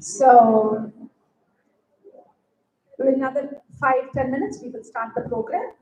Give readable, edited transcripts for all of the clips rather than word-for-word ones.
So, in another 5-10 minutes, we will start the program.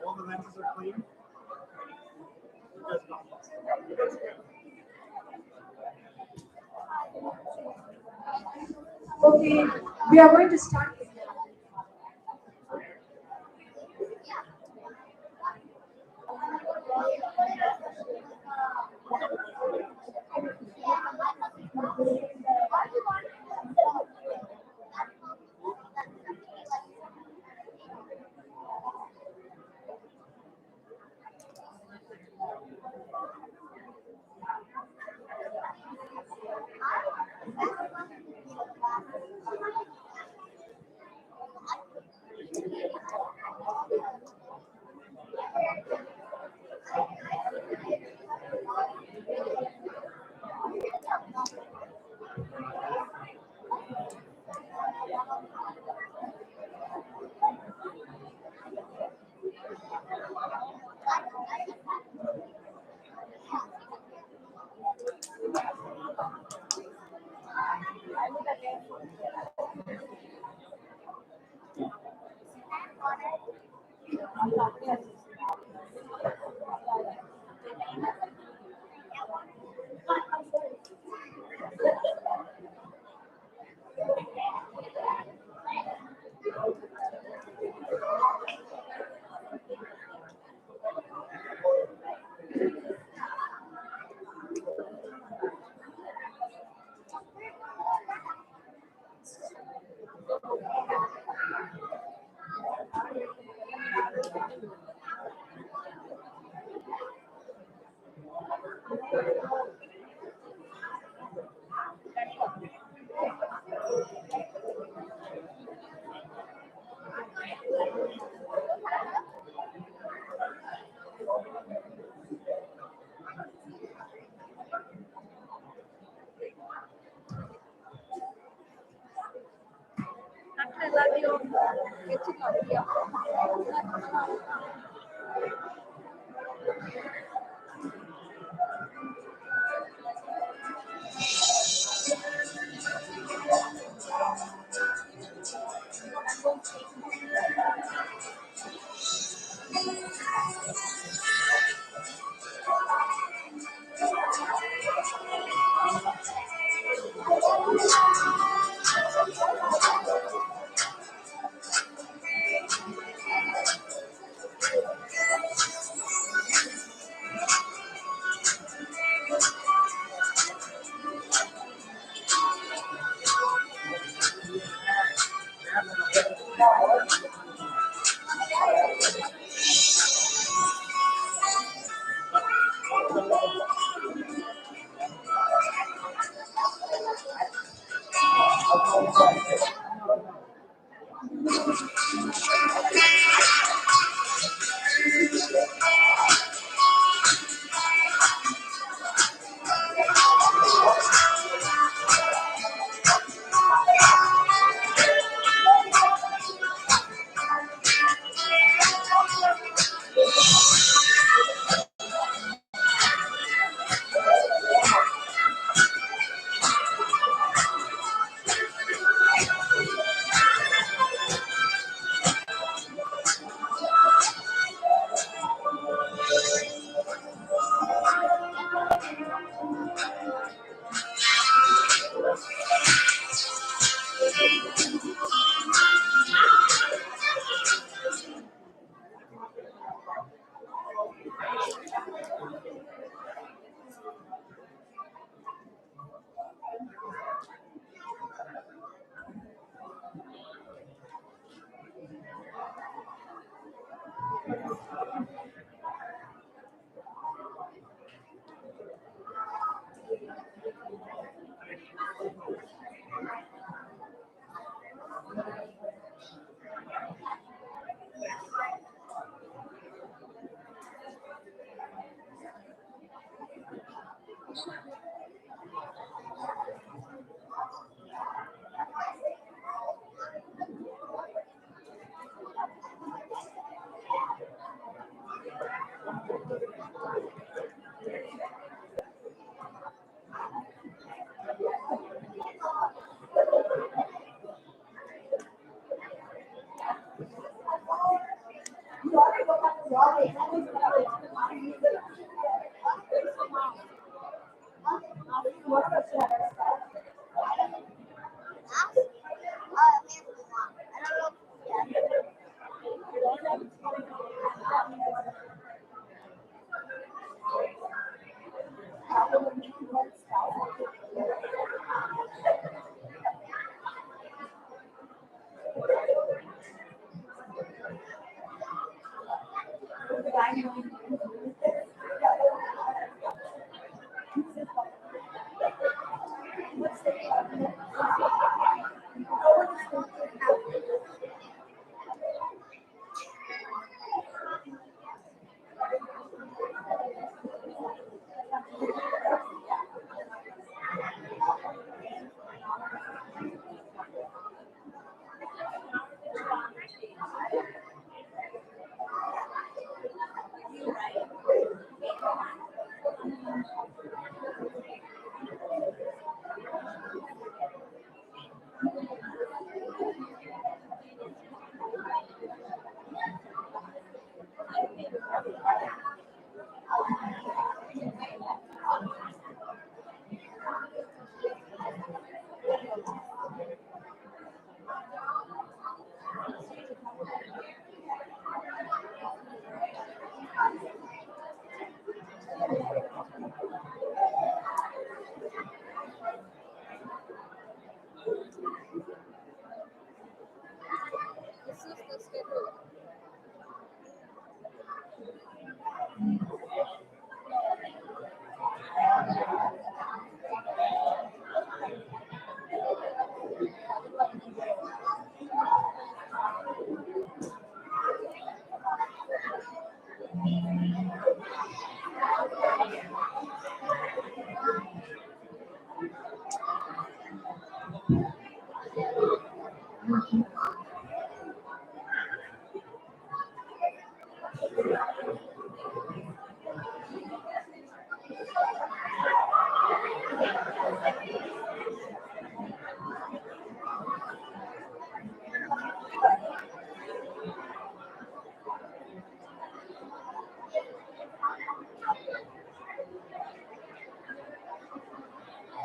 All the lenses are clean. Okay, we are going to start.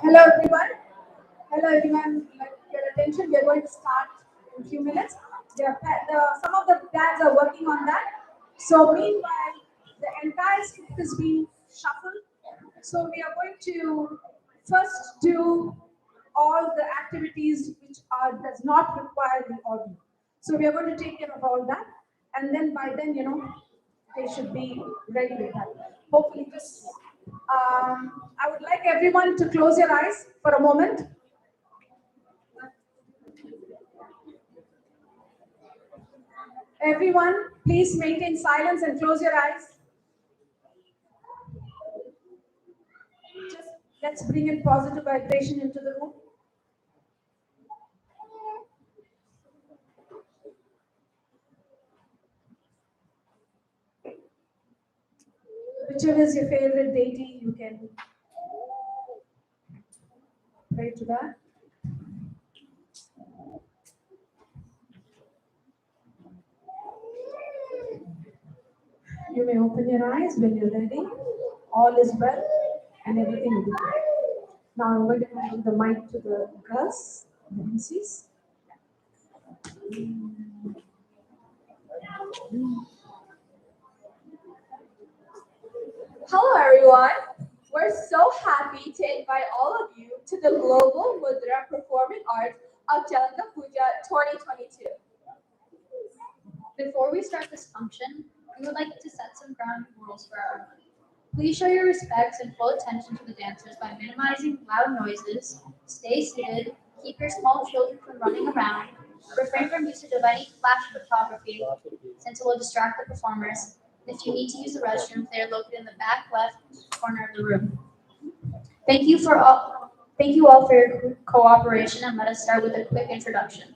Hello everyone. Hello everyone. Like, your attention. We are going to start in a few minutes. Some of the dads are working on that. So meanwhile, the entire script is being shuffled. So we are going to first do all the activities which are does not require the audio. So we are going to take care of all that, and then by then, they should be ready with that. Hopefully, just I would like everyone to close your eyes for a moment. Everyone, please maintain silence and close your eyes. Just let's bring in positive vibration into the room. Whichever is your favorite deity, you can pray to that. You may open your eyes when you're ready. All is well and everything will be good. Now I'm going to hand the mic to the girls, the MCs. Hello everyone! We're so happy to invite all of you to the Global Mudra Performing Arts of Salangai Poojai 2022. Before we start this function, we would like to set some ground rules for everyone. Please show your respects and full attention to the dancers by minimizing loud noises, stay seated, keep your small children from running around, refrain from usage of any flash photography since it will distract the performers. If you need to use the restroom, they are located in the back left corner of the room. Thank you all for your cooperation, and let us start with a quick introduction.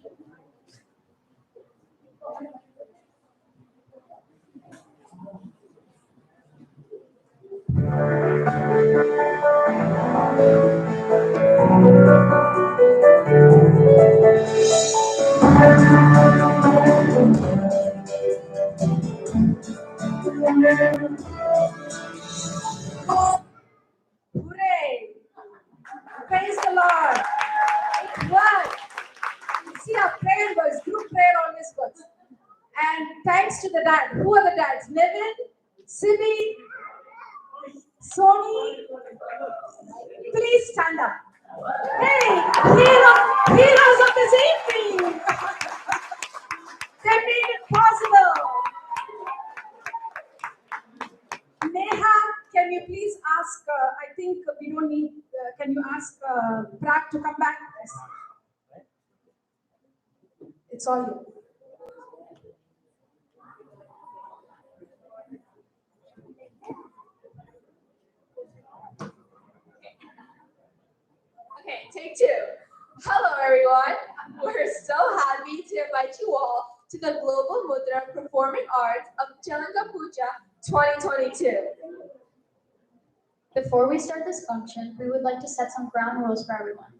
Hooray! Praise the Lord. It worked. See, our prayer was group prayer always works. And thanks to the dad. Who are the dads? Nevin, Sibi, Sony. Please stand up. Hey, heroes of this evening. They made it possible. Neha, can you please ask? I think we don't need. Can you ask Prak to come back? Yes. It's all you. Okay, take two. Hello, everyone. We're so happy to invite you all to the Global Mudra Performing Arts of Salangai Poojai 2022. Before we start this function, we would like to set some ground rules for everyone.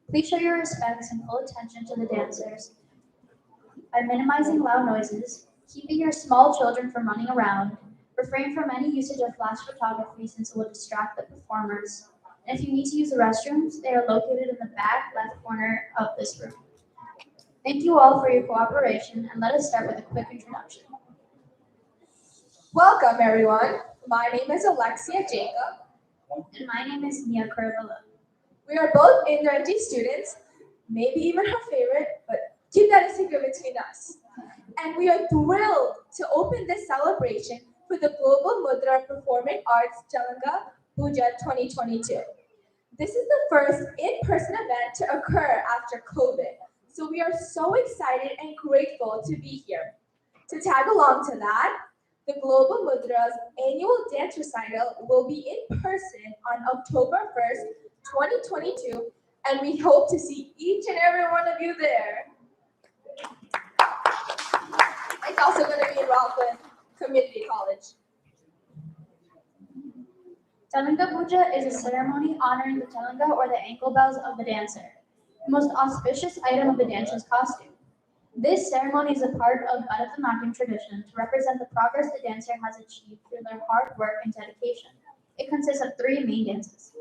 Please show your respects and full attention to the dancers by minimizing loud noises, keeping your small children from running around, refrain from any usage of flash photography since it will distract the performers. And if you need to use the restrooms, they are located in the back left corner of this room. Thank you all for your cooperation, and let us start with a quick introduction. Welcome, everyone. My name is Alexia Jacob. And my name is Nia Kurvala. We are both Indiranti students, maybe even her favorite, but keep that a secret between us. And we are thrilled to open this celebration for the Global Mudra Performing Arts Salangai Poojai 2022. This is the first in-person event to occur after COVID, so we are so excited and grateful to be here. To tag along to that, the Global Mudra's annual dance recital will be in person on October 1st, 2022, and we hope to see each and every one of you there. It's also going to be in Rockland Community College. Salangai Poojai is a ceremony honoring the Salangai or the ankle bells of the dancer, the most auspicious item of the dancer's costume. This ceremony is a part of Bharatanatyam tradition to represent the progress the dancer has achieved through their hard work and dedication. It consists of 3 main dances.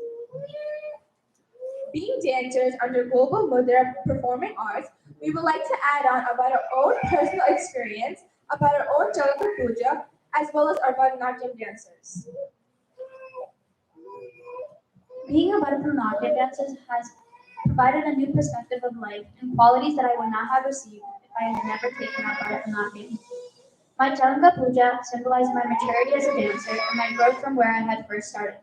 Being dancers under Global Mudra Performing Arts, we would like to add on about our own personal experience, about our own Salangai Poojai, as well as our Bharatanatyam dancers. Being a Bharatanatyam dancer has provided a new perspective of life and qualities that I would not have received if I had never taken up Bharatanatyam. My Salangai Poojai symbolized my maturity as a dancer and my growth from where I had first started.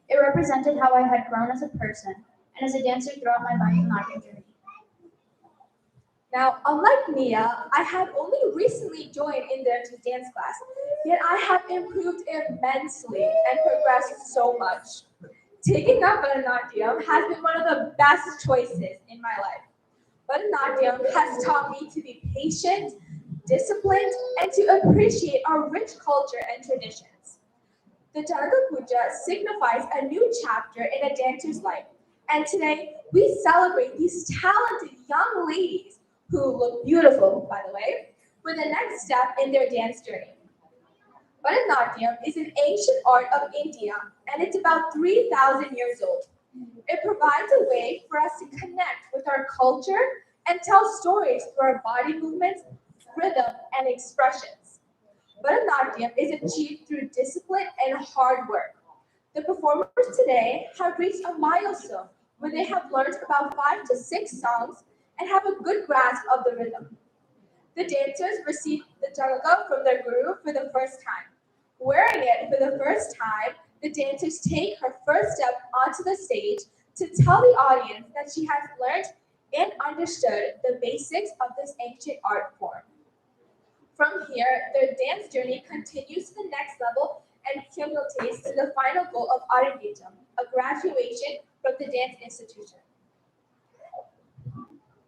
It represented how I had grown as a person and as a dancer throughout my Bharatanatyam journey. Now, unlike Nia, I have only recently joined Indiranti's dance class, yet I have improved immensely and progressed so much. Taking up Bharatanatyam has been one of the best choices in my life. Bharatanatyam has taught me to be patient, disciplined, and to appreciate our rich culture and traditions. The Salangai Poojai signifies a new chapter in a dancer's life, and today we celebrate these talented young ladies who look beautiful, by the way, with the next step in their dance journey. Bharatanatyam is an ancient art of India, and it's about 3,000 years old. It provides a way for us to connect with our culture and tell stories through our body movements, rhythm, and expressions. Bharatanatyam is achieved through discipline and hard work. The performers today have reached a milestone where they have learned about 5 to 6 songs and have a good grasp of the rhythm. The dancers receive the Salangai from their guru for the first time. Wearing it for the first time, the dancers take her first step onto the stage to tell the audience that she has learned and understood the basics of this ancient art form. From here, their dance journey continues to the next level and culminates to the final goal of Arangetam, a graduation from the dance institution.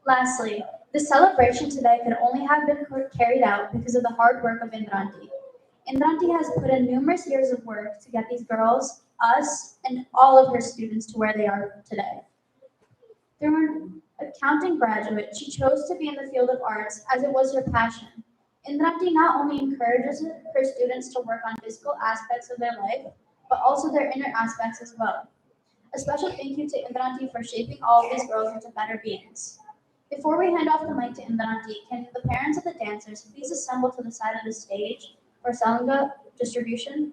Lastly, the celebration today could only have been carried out because of the hard work of Indranti. Indranti has put in numerous years of work to get these girls, us, and all of her students to where they are today. Through an accounting graduate, she chose to be in the field of arts as it was her passion. Indranti not only encourages her students to work on physical aspects of their life, but also their inner aspects as well. A special thank you to Indranti for shaping all of these girls into better beings. Before we hand off the mic to Indranti, can the parents of the dancers please assemble to the side of the stage for Salanga distribution?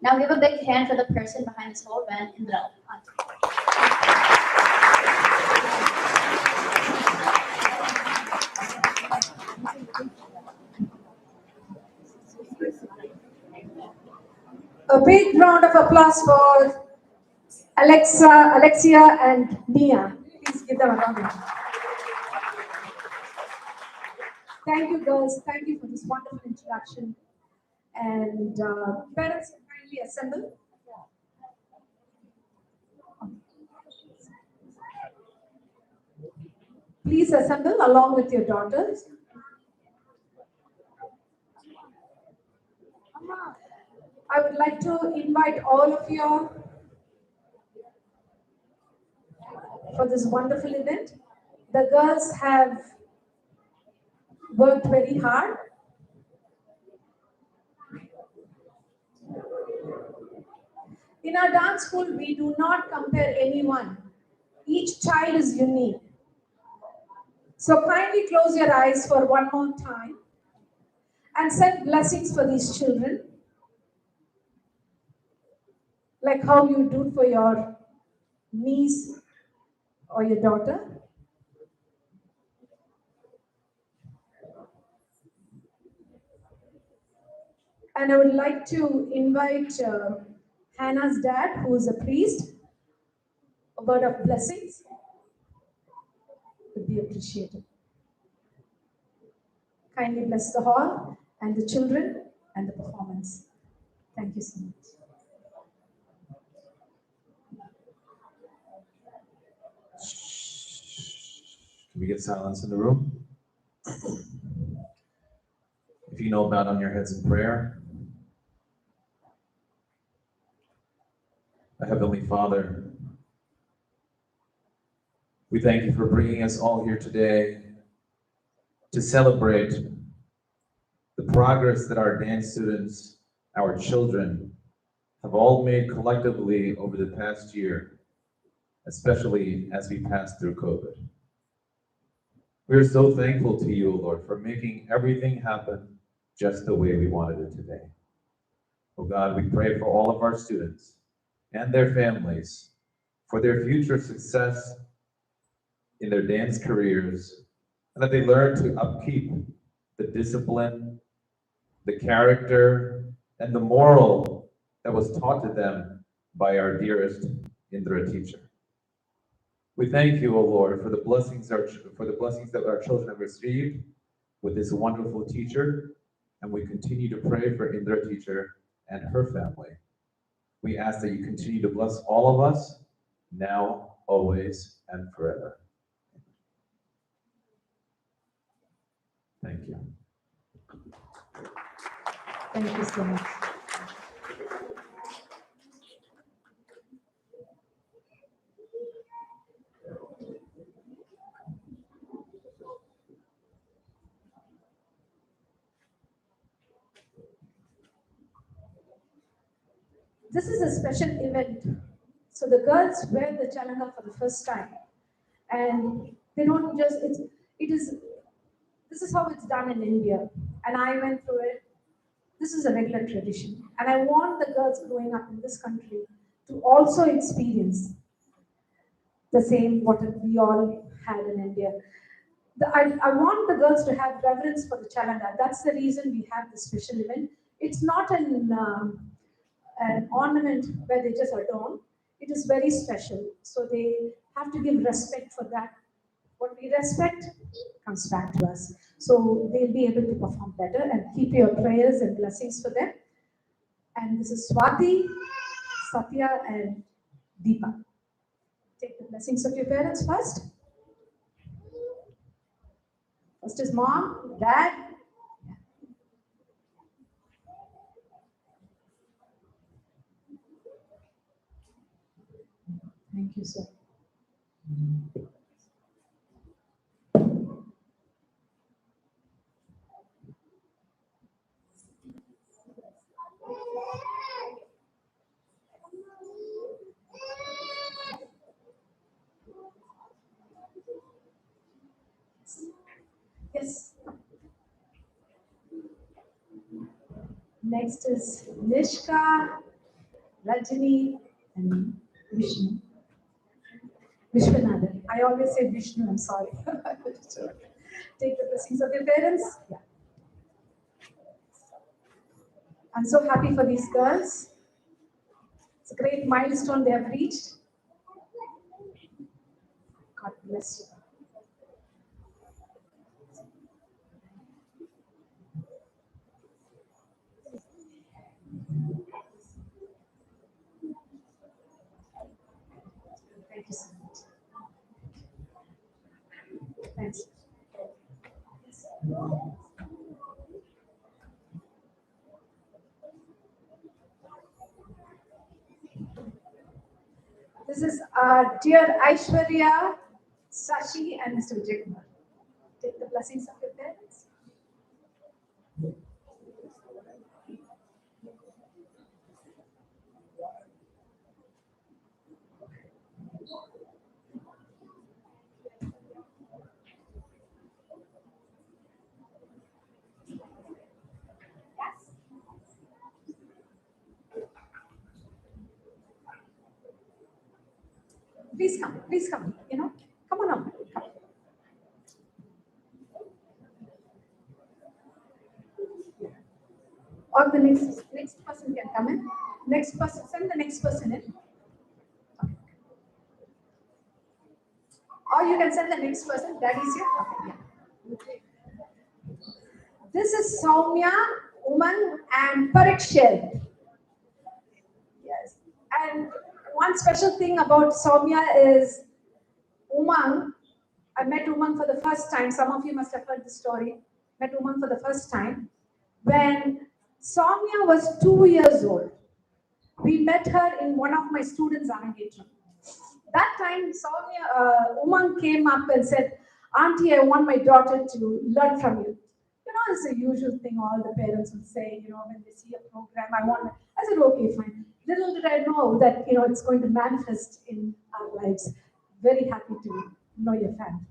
Now give a big hand for the person behind this whole event, Indranti. A big round of applause for Alexia, and Nia. Please give them a round of applause. Thank you, girls. Thank you for this wonderful introduction. And parents, kindly assemble. Please assemble along with your daughters. I would like to invite all of you for this wonderful event. The girls have worked very hard. In our dance school, we do not compare anyone. Each child is unique. So kindly close your eyes for one more time and send blessings for these children, like how you do for your niece or your daughter. And I would like to invite Hannah's dad, who is a priest. A word of blessings would be appreciated. Kindly bless the hall and the children and the performance. Thank you so much. Can we get silence in the room? If you know, bow down your heads in prayer. Our Heavenly Father, we thank you for bringing us all here today to celebrate the progress that our dance students, our children, have all made collectively over the past year, especially as we pass through COVID. We are so thankful to you, Lord, for making everything happen just the way we wanted it today. Oh God, we pray for all of our students and their families, for their future success in their dance careers, and that they learn to upkeep the discipline, the character, and the moral that was taught to them by our dearest Indra teacher. We thank you, O Lord, for the blessings that our children have received with this wonderful teacher, and we continue to pray for Indra teacher and her family. We ask that you continue to bless all of us, now, always, and forever. Thank you. Thank you so much. This is a special event. So the girls wear the chalanga for the first time. And they don't just, this is how it's done in India. And I went through it. This is a regular tradition. And I want the girls growing up in this country to also experience the same what we all had in India. I want the girls to have reverence for the chalanga. That's the reason we have this special event. It's not an ornament where they just adorn. It is very special. So they have to give respect for that. What we respect comes back to us. So they'll be able to perform better, and keep your prayers and blessings for them. And this is Swati, Satya, and Deepa. Take the blessings of your parents first. First is mom, dad. Thank you, sir. Next is Nishka, Rajini, and Vishnu. Vishwanathan. I always say Vishnu, I'm sorry. Take the blessings of your parents. Yeah. I'm so happy for these girls. It's a great milestone they have reached. God bless you. Thank you so much. Thanks. This is dear Aishwarya, Sashi, and Mr. Vijaykumar. Take the blessings of your parents. Please come, come on up. Come. Or the next person can come in. Next person, send the next person in. Or you can send the next person. Daddy's here. Okay, yeah. This is Soumya, Umang, and Parikshit. Yes. And one special thing about Soumya is Umang. I met Umang for the first time. Some of you must have heard the story. Met Umang for the first time when Soumya was 2 years old. We met her in one of my students' Arangetram. That time, Umang came up and said, Auntie, I want my daughter to learn from you. It's a usual thing all the parents would say, when they see a program, I said, okay, fine. Little did I know that, it's going to manifest in our lives. Very happy to know your family.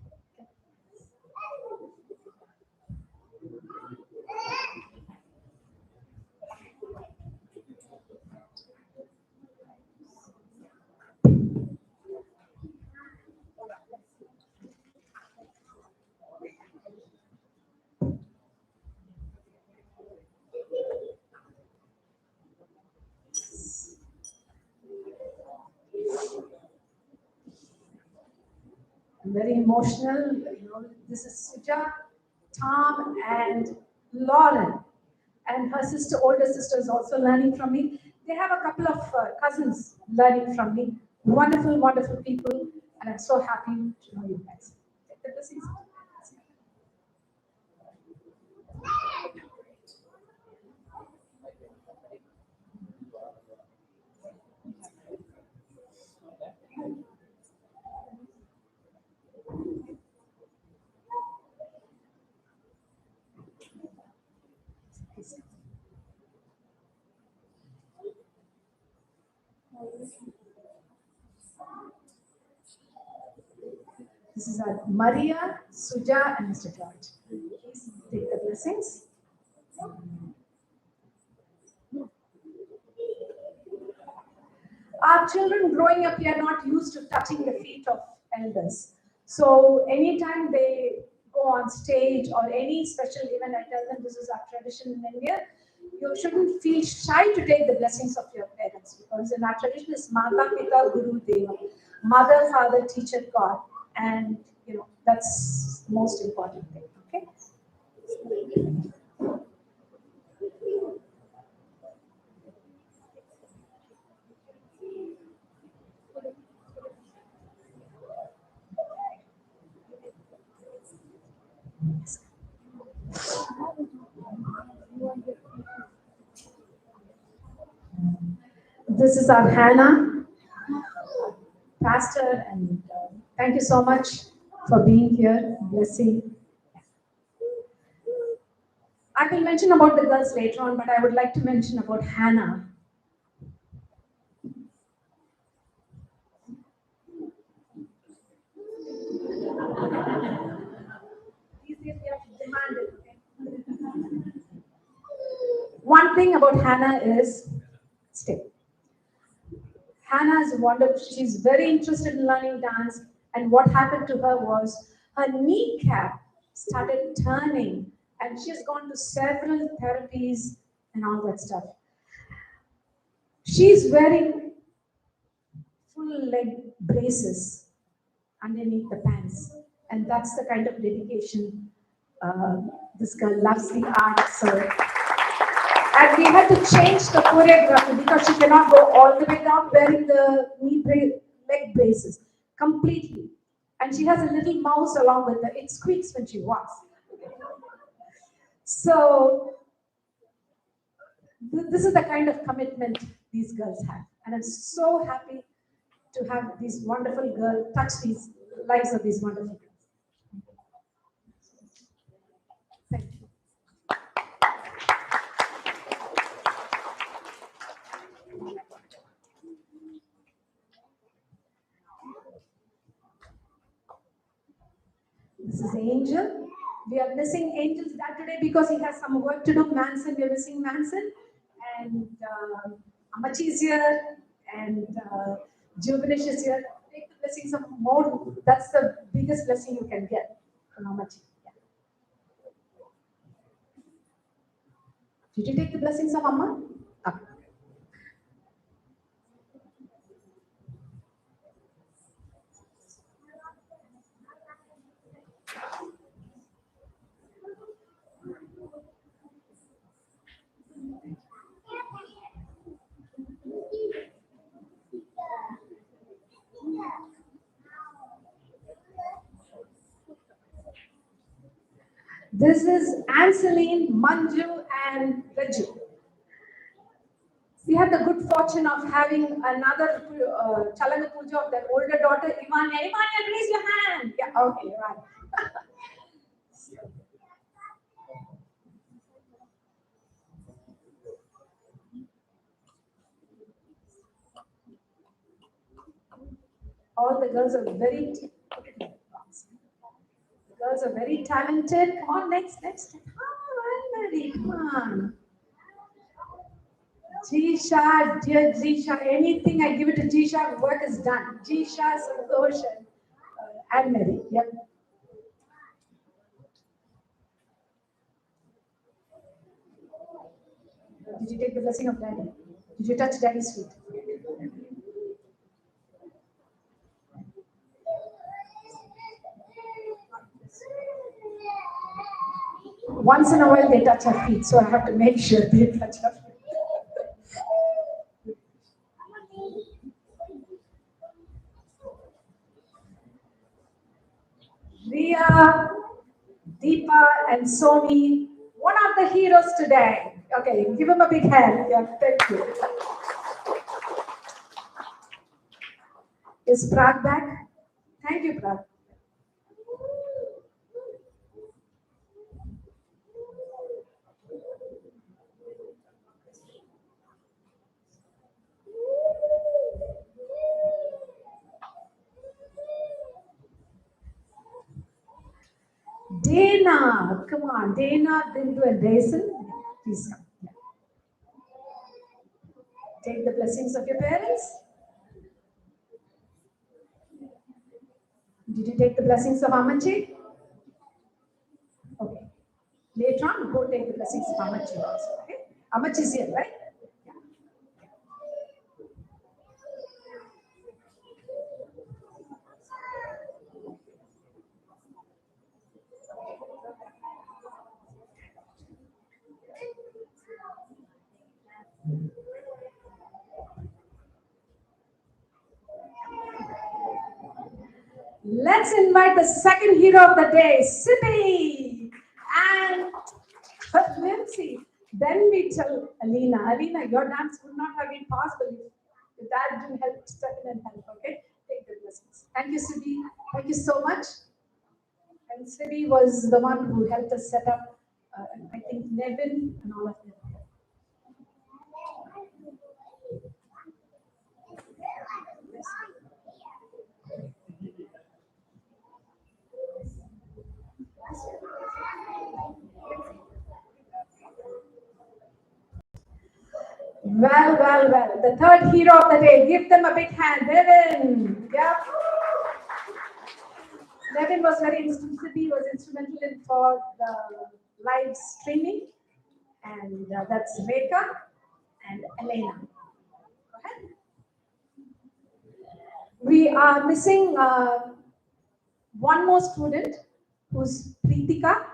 I'm very emotional. This is Suja, Tom, and Lauren. And her older sister, is also learning from me. They have a couple of cousins learning from me. Wonderful, wonderful people. And I'm so happy to know you guys. Take the blessings. This is our Maria, Suja, and Mr. George. Please take the blessings. Our children growing up here are not used to touching the feet of elders. So anytime they go on stage or any special event, I tell them this is our tradition in India. You shouldn't feel shy to take the blessings of your parents, because in our tradition is Mata Pita Guru Deva, mother, father, teacher, God, and that's the most important thing. Okay. This is our Hannah, pastor, and thank you so much for being here. Blessing. I will mention about the girls later on, but I would like to mention about Hannah. These days we have to demand it. Okay? One thing about Hannah is, stay. Hannah is wonderful. She's very interested in learning dance. And what happened to her was her kneecap started turning, and she's gone to several therapies and all that stuff. She's wearing full leg braces underneath the pants, and that's the kind of dedication this girl loves the art. So, and we had to change the choreography because she cannot go all the way down wearing the leg braces completely. And she has a little mouse along with her. It squeaks when she walks. So this is the kind of commitment these girls have. And I'm so happy to have these wonderful girls touch these lives of these wonderful girls. Thank you. This is Angel. We are missing Angel's dad today because he has some work to do. Manson, we are missing Manson. And Amachi is here. And Juvenish is here. Take the blessings of more. That's the biggest blessing you can get from Amachi. Yeah. Did you take the blessings of Amma? Ah. This is Anseline, Manju, and Raju. We had the good fortune of having another Salangai Poojai of their older daughter, Ivania. Ivania, raise your hand. Yeah, okay, Ivania. All the girls are very, the girls are very talented. Come on, next. Oh, Anne-Marie, come on. Jisha, dear Jisha, anything I give it to Jisha, work is done. Jisha, Santosh, and Anne-Marie. Yep. Did you take the blessing of daddy? Did you touch daddy's feet? Once in a while they touch her feet, so I have to make sure they touch her feet. Ria, Deepa, and Sony, one of the heroes today. Okay, give him a big hand. Yeah, thank you. Is Prag back? Thank you, Prag. Dana, come on. Dana, Bindu, and Daison, please come. Yeah. Take the blessings of your parents. Did you take the blessings of Amachi? Okay. Later on, go take the blessings of Amachi also. Okay? Amachi is here, right? Yeah. Let's invite the second hero of the day, Sippy and Lindsay. Then we tell Alina. Alina, your dance would not have been possible if dad didn't help step in and help. Okay, take the blessings. Thank you, Sippy. Thank you so much. And Sippy was the one who helped us set up. I think Nevin and all of them. Well, well, well. The third hero of the day. Give them a big hand. Devin. Yeah. Devin was very instrumental. He was instrumental in for the live streaming. And that's Rekha and Elena. Go ahead. We are missing one more student who's Preetika.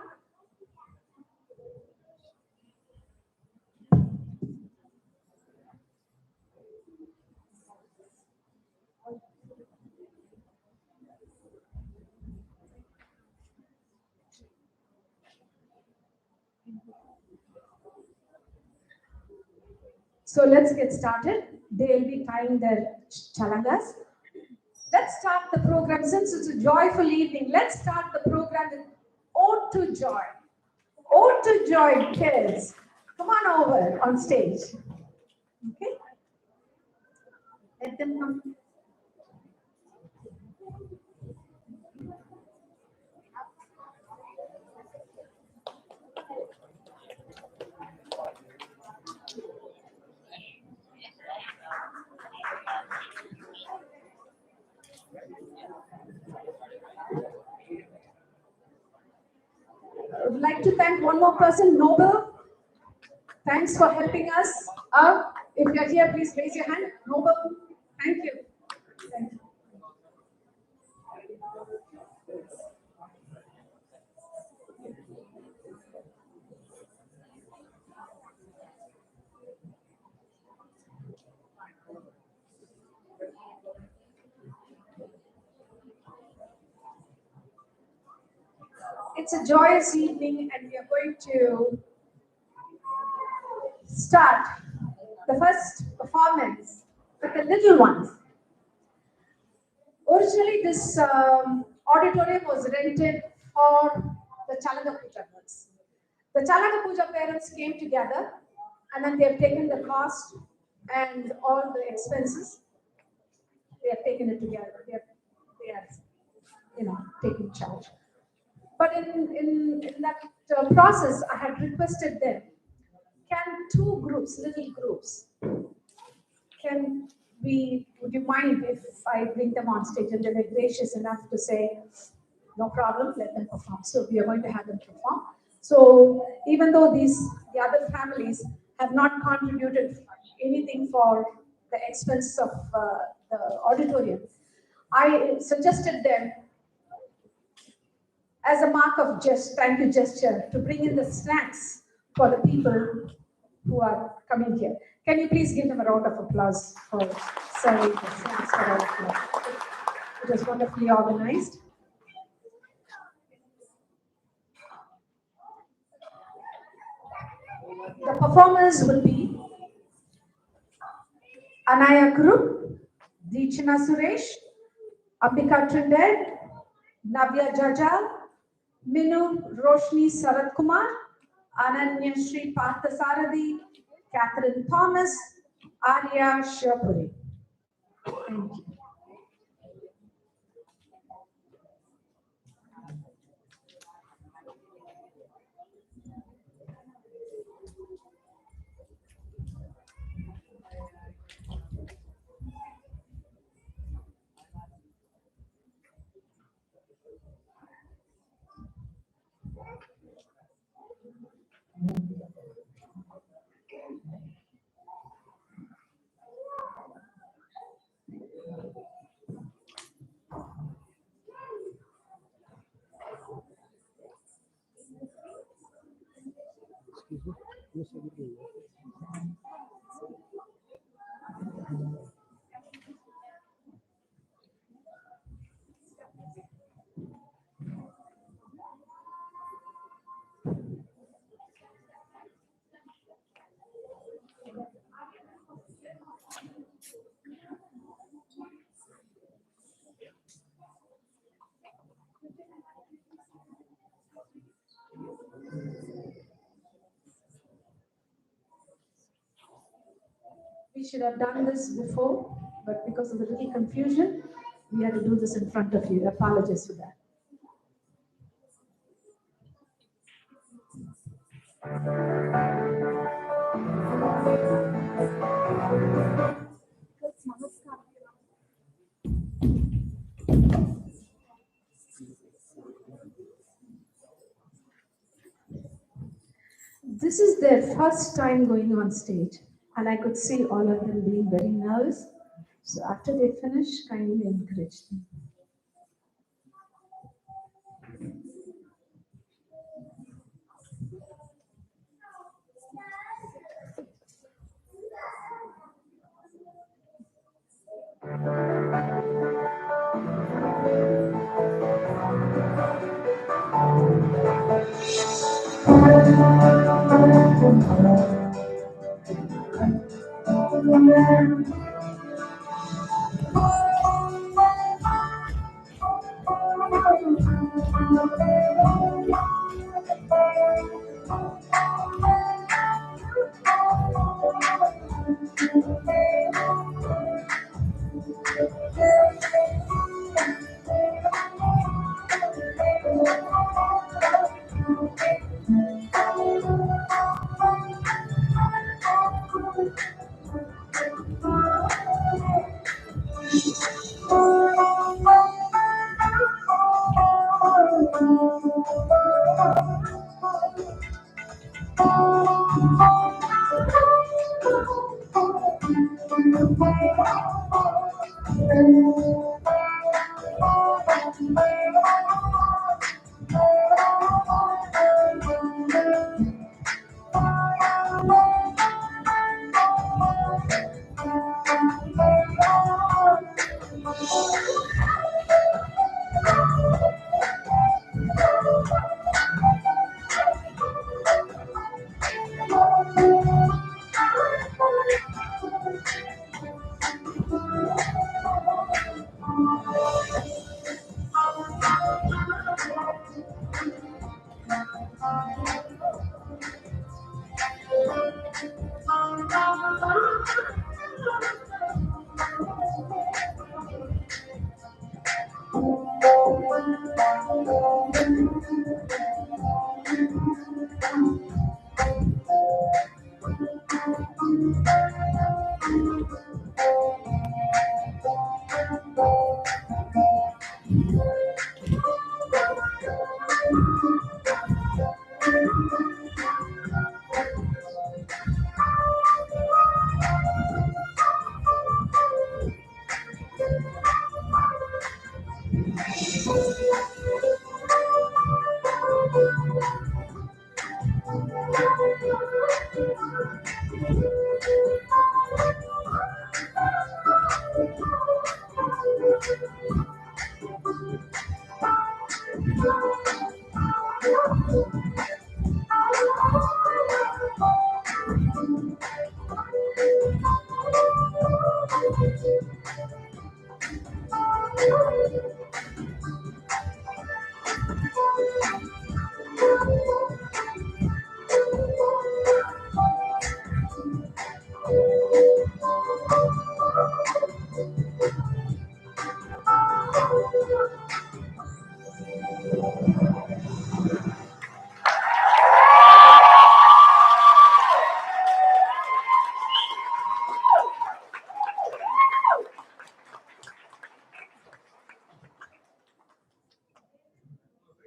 So let's get started. They'll be tying their chalangas. Let's start the program. Since it's a joyful evening, let's start the program with Ode to Joy. Ode to Joy, kids. Come on over on stage. Okay? Let them come. I would like to thank one more person, Noble. Thanks for helping us out. If you're here, please raise your hand. Noble, thank you. Thank you. It's a joyous evening, and we are going to start the first performance with the little ones. Originally, this auditorium was rented for the Salangai Poojai girls. The Salangai Poojai parents came together, and then they have taken the cost and all the expenses. They have taken it together. They are, taking charge. But in that process, I had requested them, can two groups, little groups, would you mind if I bring them on stage? And they were gracious enough to say, no problem, let them perform. So we are going to have them perform. So even though the other families have not contributed anything for the expense of the auditorium, I suggested them as a mark of thank you gesture to bring in the snacks for the people who are coming here. Can you please give them a round of applause for serving the snacks for all of you? It was wonderfully organized. The performers will be Anaya Group, Deechana Suresh, Ambika Trinded, Navya Jajal, Minu Roshni Sarat Kumar, Ananya Sri Parthasarathi, Catherine Thomas, Arya Shapuri. Thank you. We should have done this before, but because of the little confusion, we had to do this in front of you. Apologies for that. This is their first time going on stage, and I could see all of them being very nervous. So after they finish, kindly encourage them.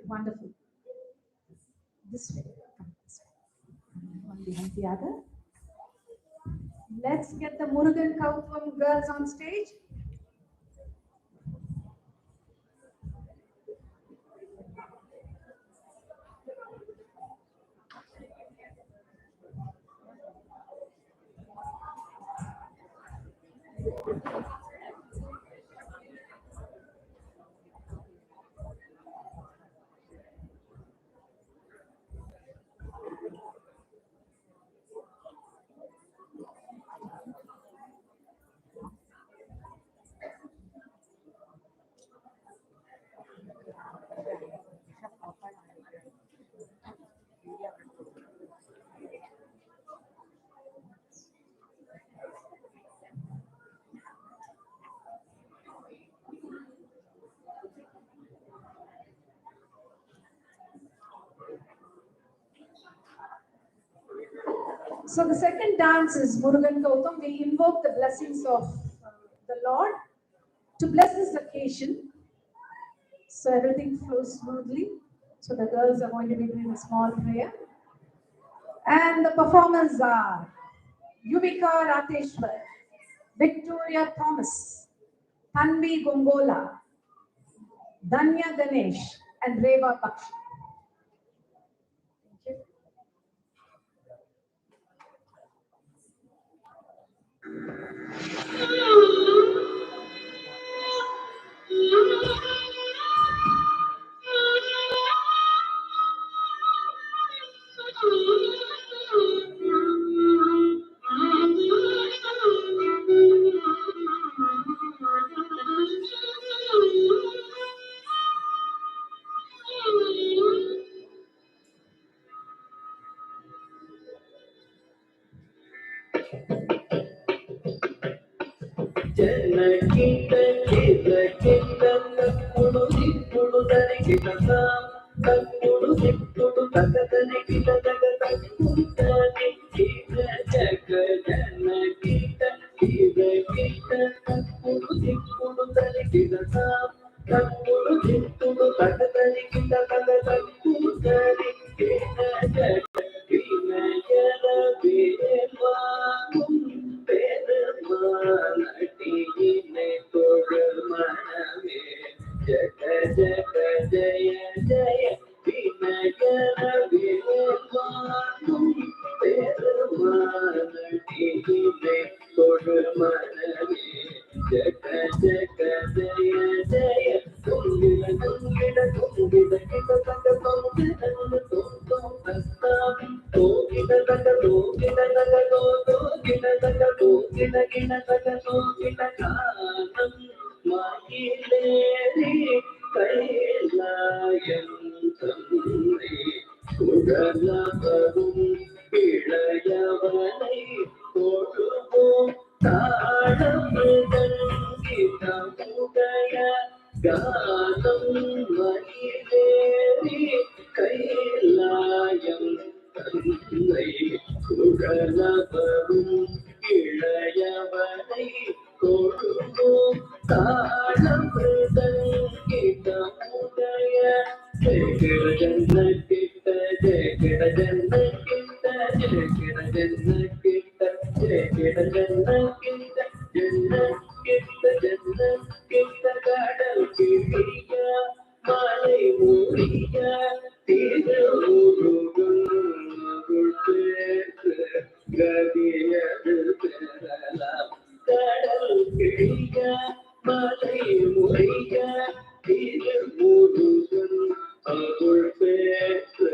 Wonderful. This way. Come this way. One behind the other. Let's get the Murugan Kautham girls on stage. So the second dance is Murugan Gautam. We invoke the blessings of the Lord to bless this occasion. So everything flows smoothly. So the girls are going to be doing a small prayer. And the performers are Yuvika Rateshwar, Victoria Thomas, Tanvi Gongola, Danya Ganesh, and Reva Bakshi. Thank you. Kita kita kita takkudu dikkudu dari kita sam takkudu dikkudu taka dari kita taka takkudu dari kita jaga jana kita kita takkudu dikkudu dari kita sam takkudu dikkudu taka dari kita taka takkudu dari kita jaga kita jana bema பெருமானடியினை தொழுமனமே ஜக ஜக ஜய ஜய வினயன விவேகானும் பெருமானடியினை தொழுமனமே ஜக ஜக ஜய ஜய துங்கிட துங்கிட துங்கிட கிட தக தொங்கிட தொங்கும் தஸ்தாம் தோகிட தக தோகிட தக தோகிட தக தோகிட கிட தக தோகிட கானம் மகிழேறி கைலாயம் தன்னை குழலவரும் இளையவனை தொழுவோம் தாழமுதன் கிதமுடைய கானம் மகிழேறி கைலாயம் தன்னை குழலவரும் இளையவனை தொழுவோம் தாழமுதன் கிதமுடைய ஜெகிட ஜன்ன கிட்ட ஜெகிட ஜன்ன கிட்ட ஜெகிட ஜன்ன கிட்ட ஜெகிட ஜன்ன கிட்ட ஜன்ன கிட்ட ஜன்ன கிட்ட கடல் கிழிய மலை மூடிய திருமுருகன் அருள் பேசு கதியது பெறலாம் கடல் கிழிய மலை மூடிய திருமுருகன் அருள் பேசு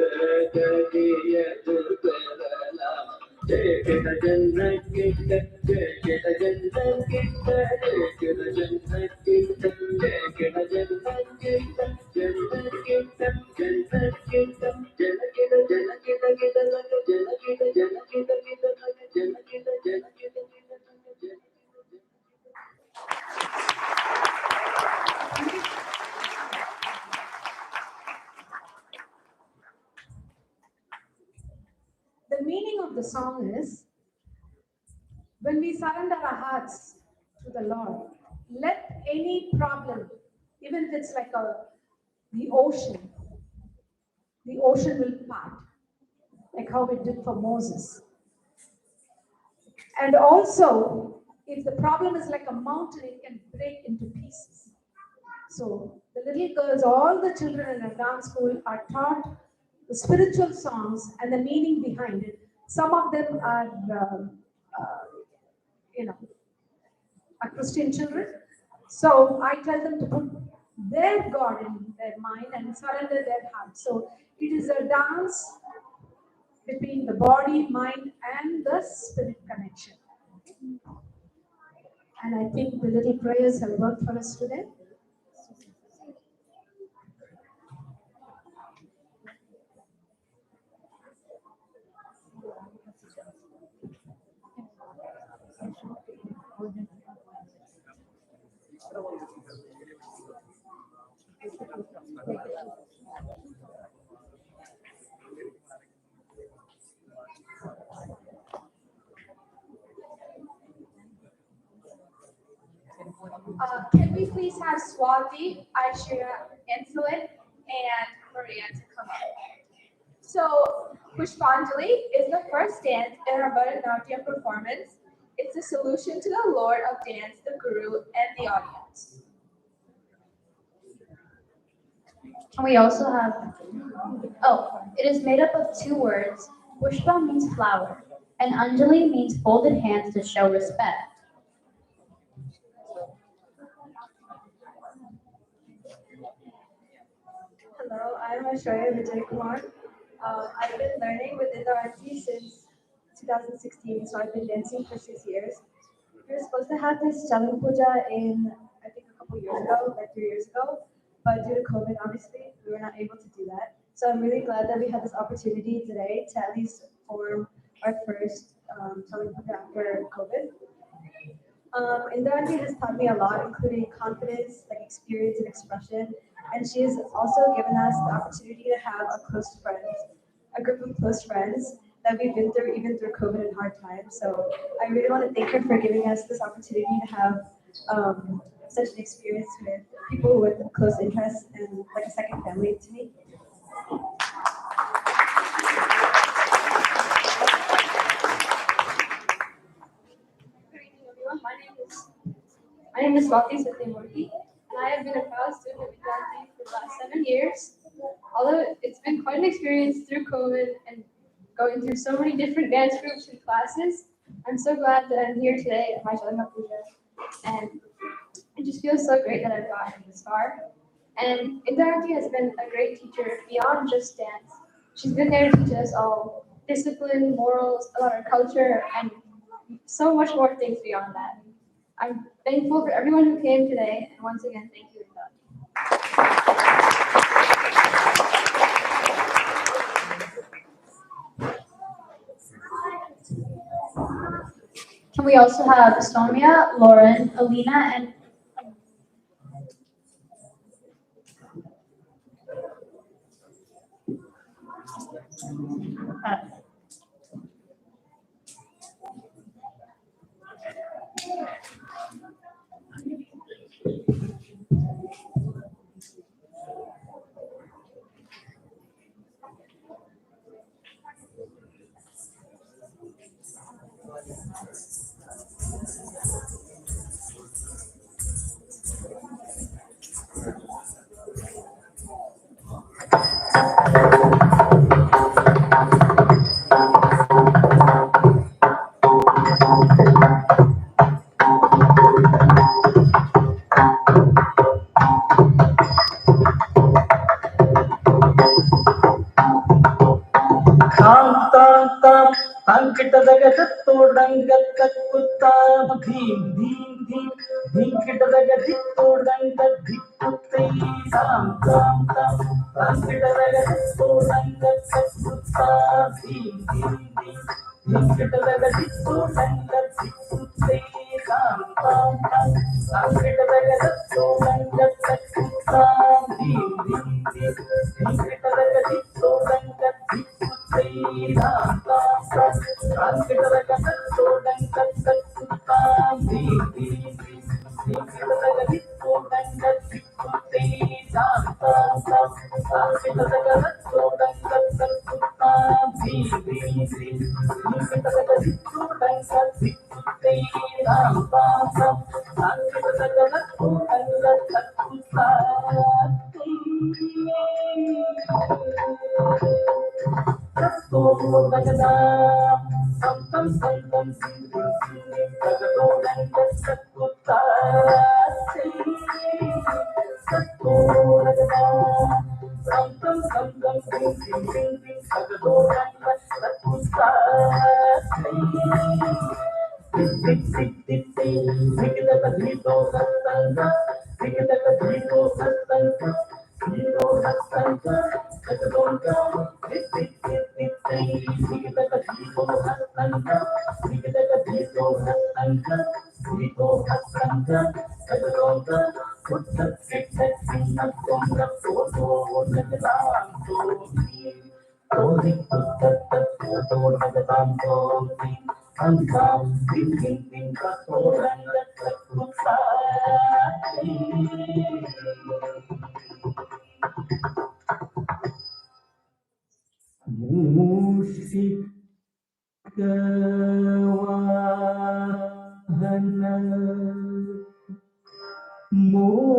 கதியது பெறலாம் ஜெகிட ஜன்ன கிட்ட ஜெகிட ஜன்ன கிட்ட ஜெகிட ஜன்ன கிட்ட ஜெகிட ஜன்ன கிட்ட ஜன்ன கிட்ட ஜன்ன கிட்ட ஜனகிட ஜனகிட கிட லக ஜனகிட ஜனகிட கிட லக ஜனகிட ஜனகிட கிட லக ஜனகிட The meaning of the song is when we surrender our hearts to the Lord, let any problem, even if it's like the ocean will part, like how it did for Moses. And also, if the problem is like a mountain, it can break into pieces. So the little girls, all the children in our dance school are taught the spiritual songs and the meaning behind it. Some of them are, are Christian children. So I tell them to put their God in their mind and surrender their heart. So it is a dance between the body, mind, and the spirit connection. And I think the little prayers have worked for us today. Can we please have Swati, Aishwarya, Insulin, and Maria to come up? So, Pushpanjali is the first dance in our Bharatanatyam performance. It's the solution to the Lord of Dance, the Guru, and the audience. And we also have, it is made up of two words. Pushpa means flower, and Anjali means folded hands to show respect. Hello, I'm Aishwarya Vijay Kumar. I've been learning with Indra since 2016, so I've been dancing for 6 years. We were supposed to have this Salangai Poojai in, I think, a couple years ago, like 3 years ago, but due to COVID, obviously, we were not able to do that. So I'm really glad that we had this opportunity today to at least form our first Salangai Poojai after COVID. Indra has taught me a lot, including confidence, like experience and expression. And she has also given us the opportunity to have a group of close friends that we've been through even through COVID and hard times. So I really want to thank her for giving us this opportunity to have such an experience with people with close interests and like a second family to me. Good evening, everyone. My name is Swati Satyamurthy, and I have been a proud student of Vedanta for the last 7 years. Although it's been quite an experience through COVID and going through so many different dance groups and classes, I'm so glad that I'm here today at my Salangai Poojai. And it just feels so great that I've gotten this far. And Indra has been a great teacher beyond just dance. She's been there to teach us all discipline, morals, about our culture, and so much more things beyond that. I'm thankful for everyone who came today, and once again, thank you, Indra. Can we also have Sonia, Lauren, Alina, and Tam Ankitadagatodangakutta Dhim Dhim Dhim Dhinkitadagatodangakutta Tam Tam Tam Ankitadagatodangakutta Dhim Dhim Dhim Dhinkitadagatodangakutta Tam Tam Tam Ankitadagatodangakutta Dhim Dhim Dhim Dhinkitadagatodangakutta modak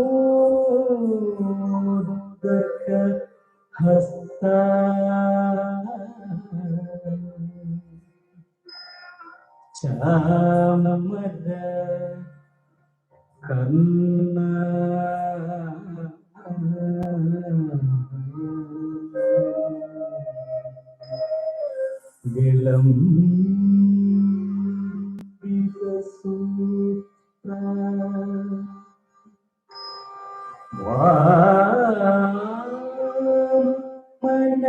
हस्ता चामर कन्ना विलंबितसूत्रा वामन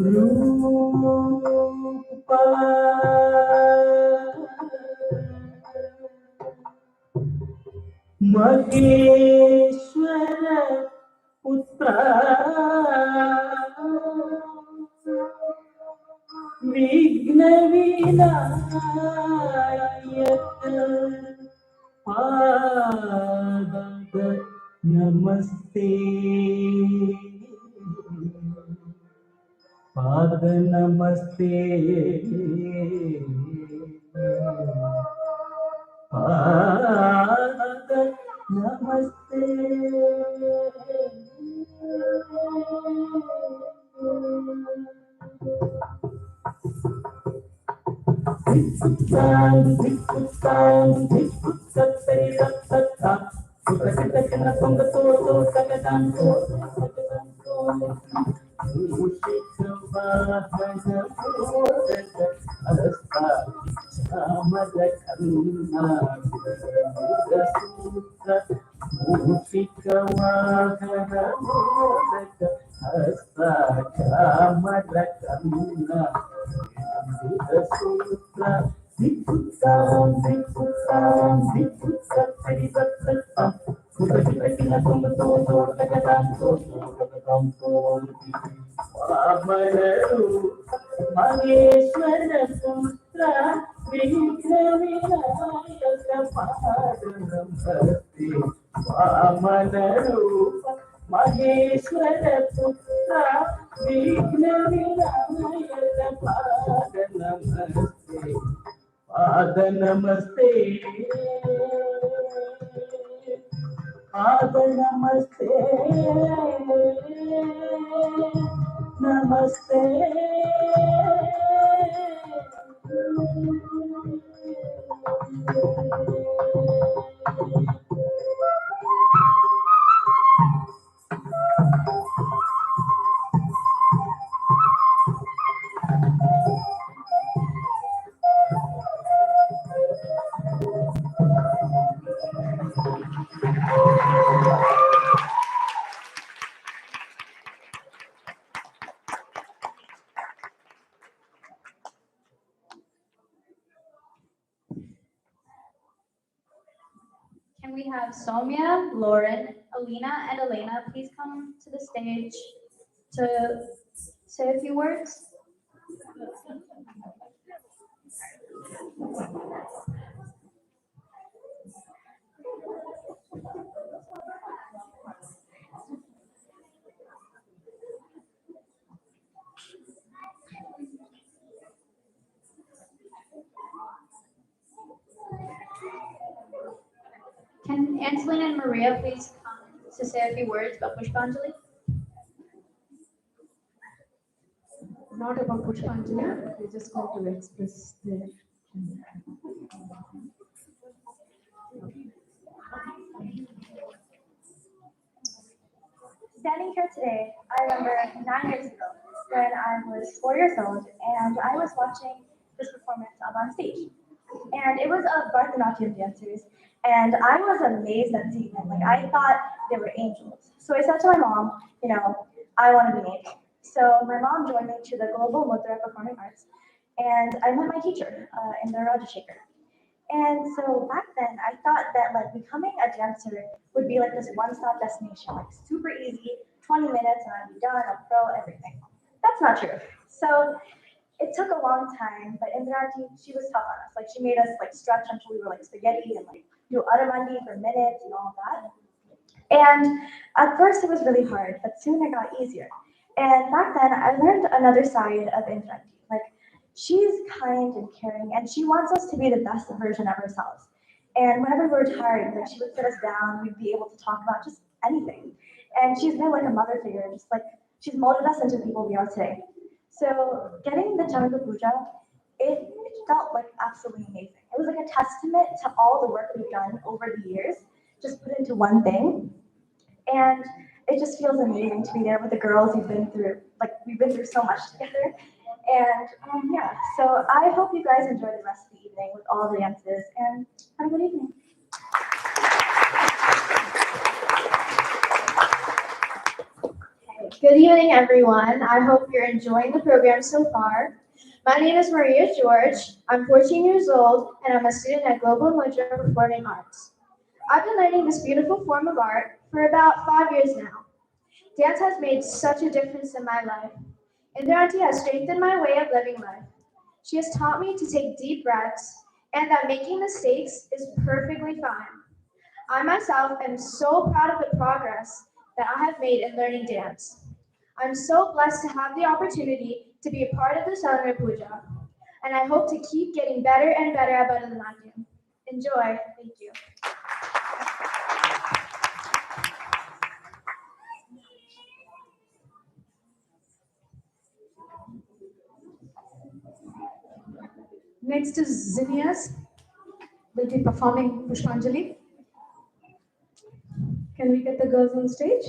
रूपा महेश्वर पुत्रा विघ्न विनायक पाद नमस्ते पाद नमस्ते पाद नमस्ते महेश्वर पुत्र विघ्न विनायक पाद नमस्ते वामन रूप महेश्वर पुत्र विघ्न विनायक पाद नमस्ते पाद नमस्ते नमस्ते Can we have Soumya, Lauren, Alina, and Elena please come to the stage to say a few words? Can Angelina and Maria please come to say a few words about Pushpanjali? Not about Pushpanjali, we're just going to express their. Standing here today, I remember 9 years ago when I was 4 years old and I was watching this performance up on stage. And it was of Bharatanatyam dancers. And I was amazed at seeing them. Like, I thought they were angels. So I said to my mom, I want to be an angel. So my mom joined me to the Global Mudra Performing Arts. And I met my teacher in the Rajashekar. And so back then, I thought that like becoming a dancer would be like this one-stop destination, like super easy, 20 minutes and I'd be done, a pro, everything. That's not true. So it took a long time, but Indrati, she was tough on us. Like she made us like stretch until we were like spaghetti and like do Aramandi for minutes and all of that. And at first it was really hard, but soon it got easier. And back then I learned another side of Indrati. Like she's kind and caring and she wants us to be the best version of ourselves. And whenever we were tired, like she would sit us down, we'd be able to talk about just anything. And she's been like a mother figure, just like she's molded us into the people we are today. So getting the Salangai Puja, it felt like absolutely amazing. It was like a testament to all the work we've done over the years, just put into one thing. And it just feels amazing to be there with the girls you've been through. Like we've been through so much together. And yeah, so I hope you guys enjoy the rest of the evening with all the dances and have a good evening. Good evening, everyone. I hope you're enjoying the program so far. My name is Maria George. I'm 14 years old, and I'm a student at Global Mudra Performing Arts. I've been learning this beautiful form of art for about 5 years now. Dance has made such a difference in my life. Indiranti has strengthened my way of living life. She has taught me to take deep breaths and that making mistakes is perfectly fine. I myself am so proud of the progress that I have made in learning dance. I'm so blessed to have the opportunity to be a part of the Salangai Puja, and I hope to keep getting better and better at Bharatanatyam. Enjoy. Thank you. Next is Zinnias, will be performing Pushpanjali. Can we get the girls on stage?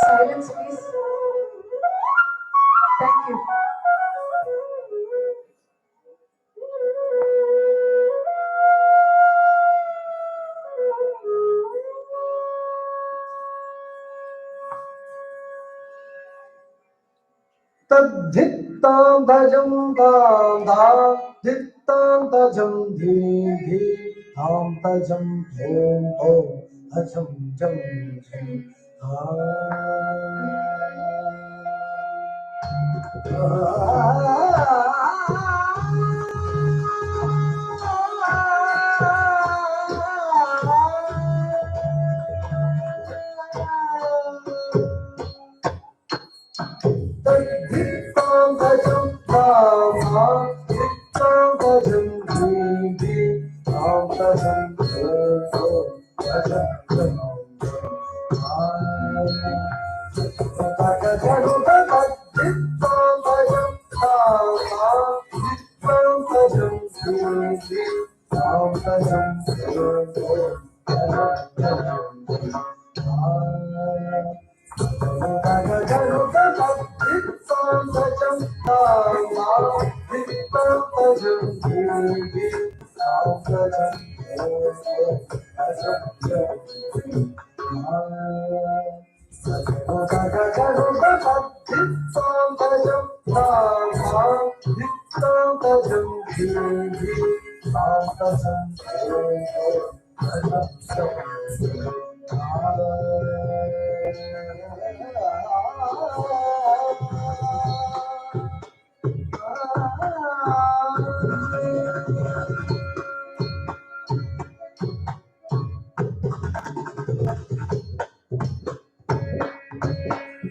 Silence, please. Thank you. Tadhittam bhajam tam dham, dhittam bhajam dhi dhi, tham bhajam bhom bhom, bhajam jam jam Dhittam bhajam tam dhittam bhajam dhi dhi, tham bhajam bhom bhom, bhajam jam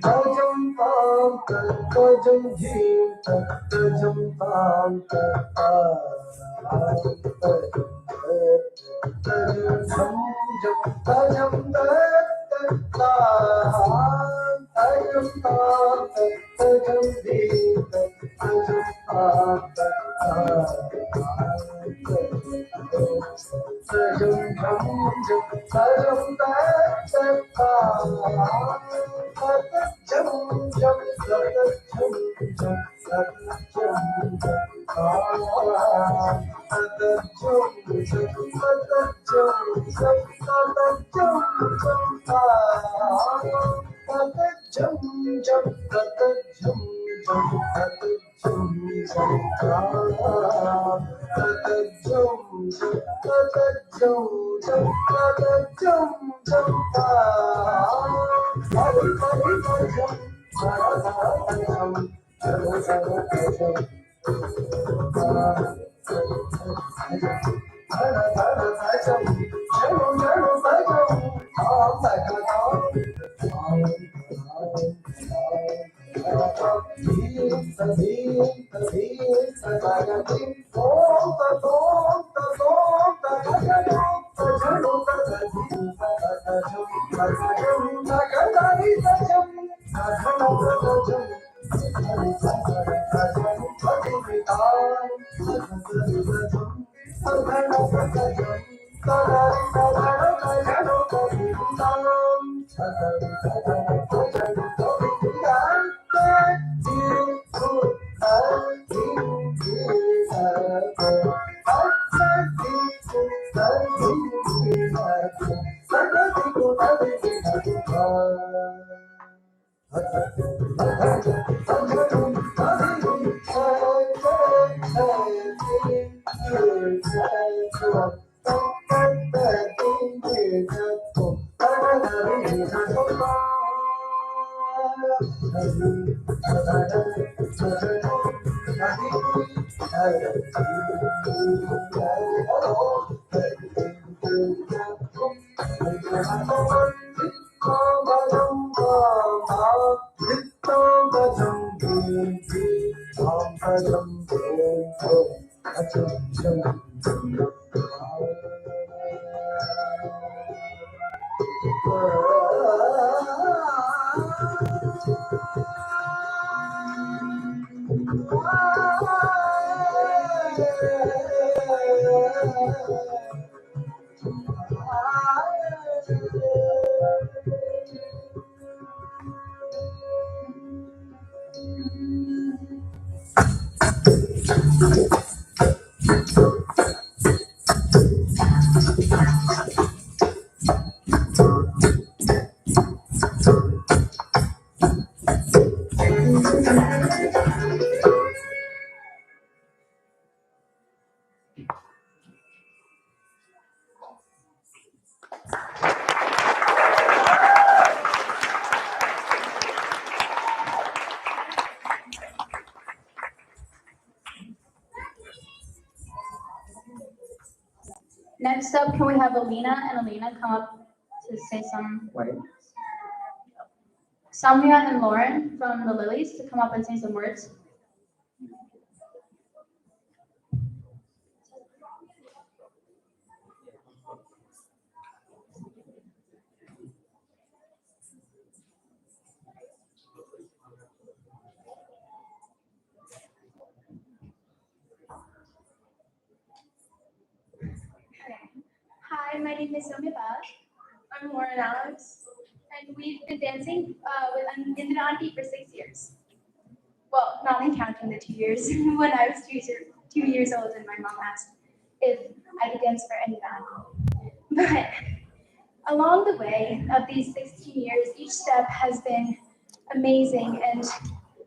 Tajam tam tajam jim tajam tam tajam jam tajam tajam tam tajam jim tajam tajam tajam Next up, can we have Alina and Alina come up to say some words? Samia and Lauren from the Lilies to come up and say some words. Hi, my name is Samya Baj. I'm Lauren Alex, and we've been dancing with Indra Auntie for 6 years. Well, not in counting the 2 years when I was 2 years old and my mom asked if I could dance for Indra Auntie. But along the way of these 16 years, each step has been amazing, and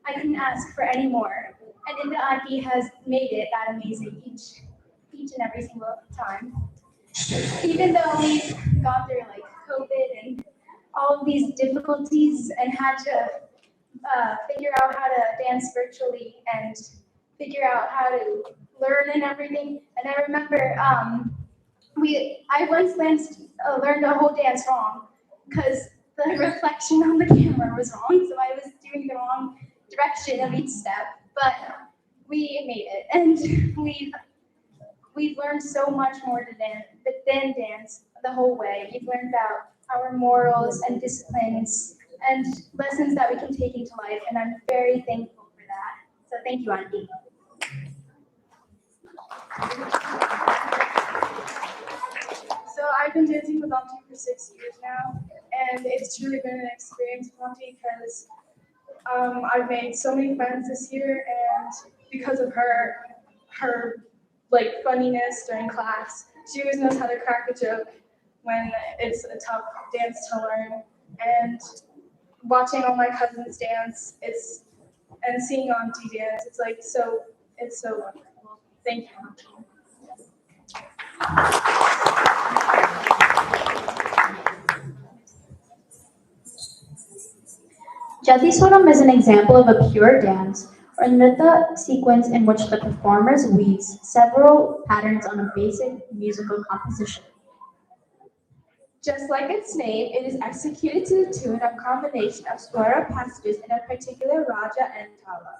I couldn't ask for any more. And Indra Auntie has made it that amazing each and every single time. Even though we've gone through like COVID and all of these difficulties and had to figure out how to dance virtually and figure out how to learn and everything. And I remember I once learned a whole dance wrong because the reflection on the camera was wrong, so I was doing the wrong direction of each step. But we made it, and we've learned so much more than dance the whole way. We've learned about our morals and disciplines and lessons that we can take into life, and I'm very thankful for that. So thank you, Auntie. So So I've been dancing with Auntie for 6 years now, and it's truly been an experience with Auntie because I've made so many friends this year, and because of her like funniness during class, she always knows how to crack a joke when it's a tough dance to learn. And watching all my cousins dance, and seeing Auntie dance, it's so wonderful. Thank you, Auntie. Jatiswaram is an example of a pure dance or nritta sequence in which the performers weaves several patterns on a basic musical composition. Just like its name, it is executed to the tune of combination of swara passages in a particular raga and tala.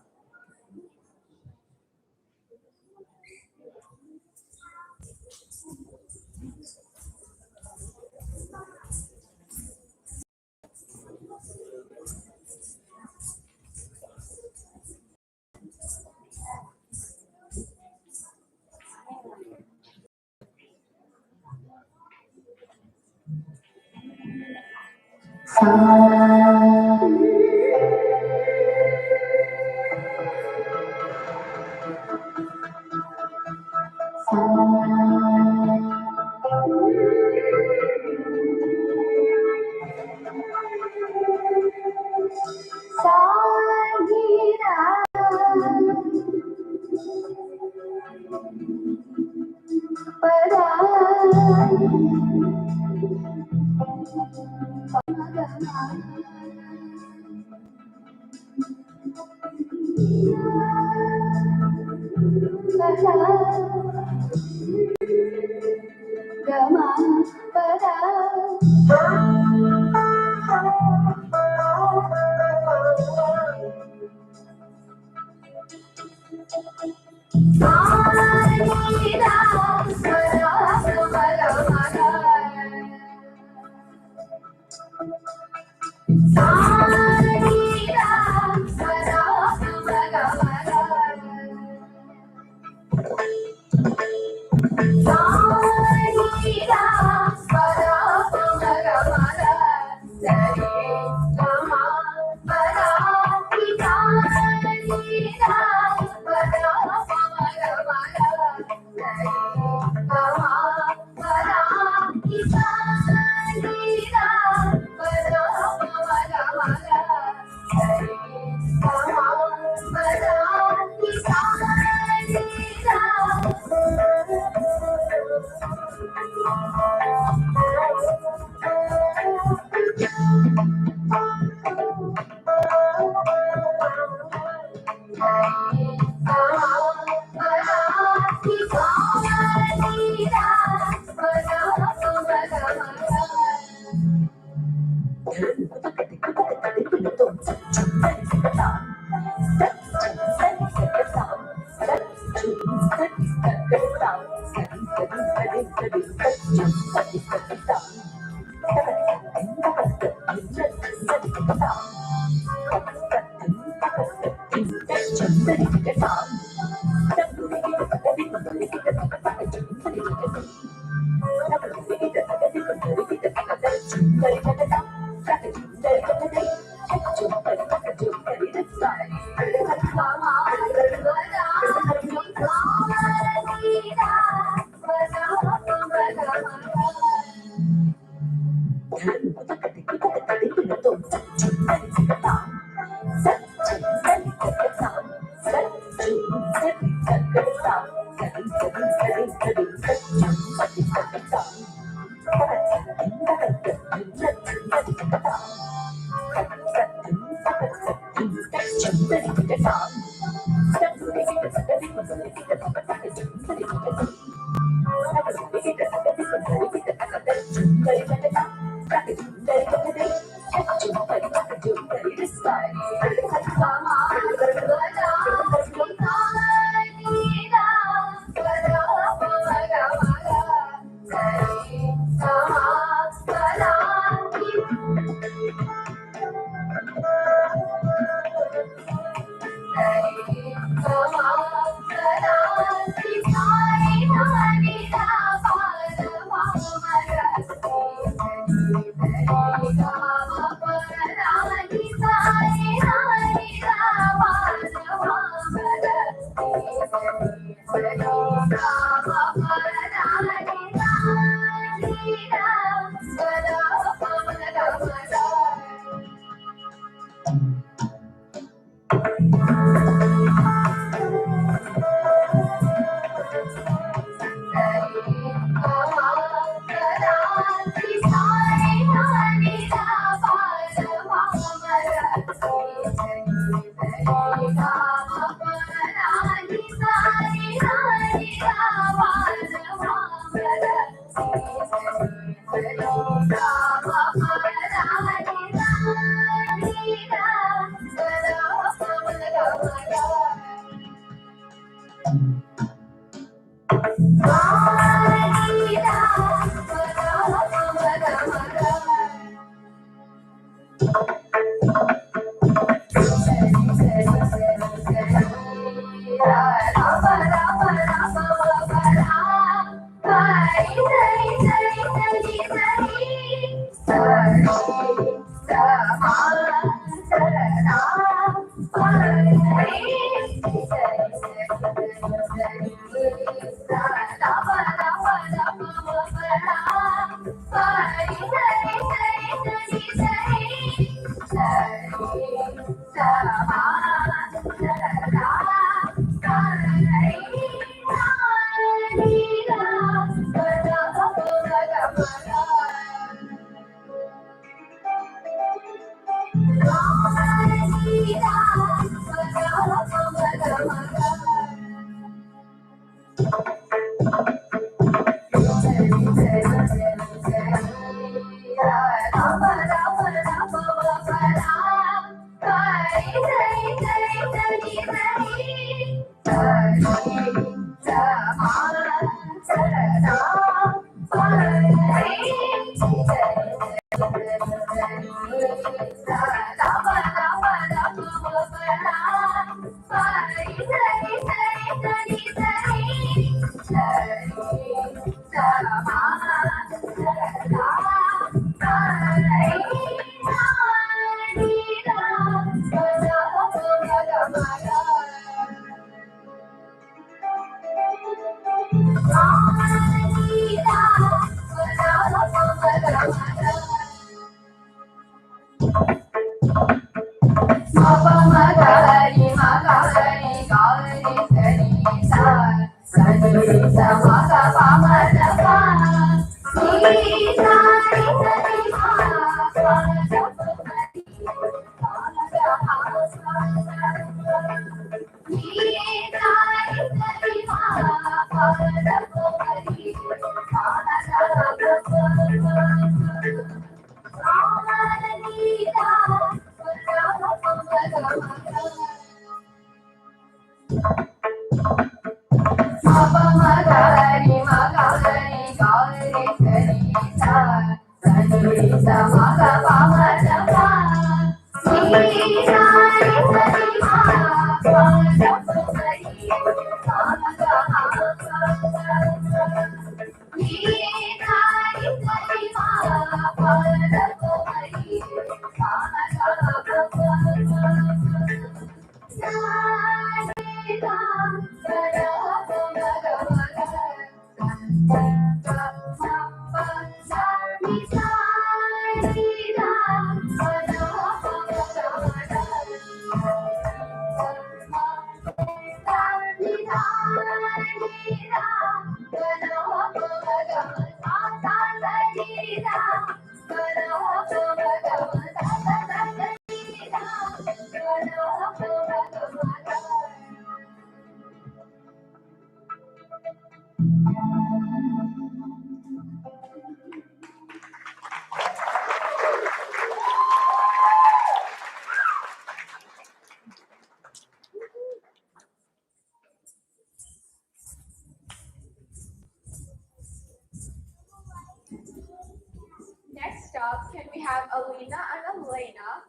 Next up, can we have Alina and Elena?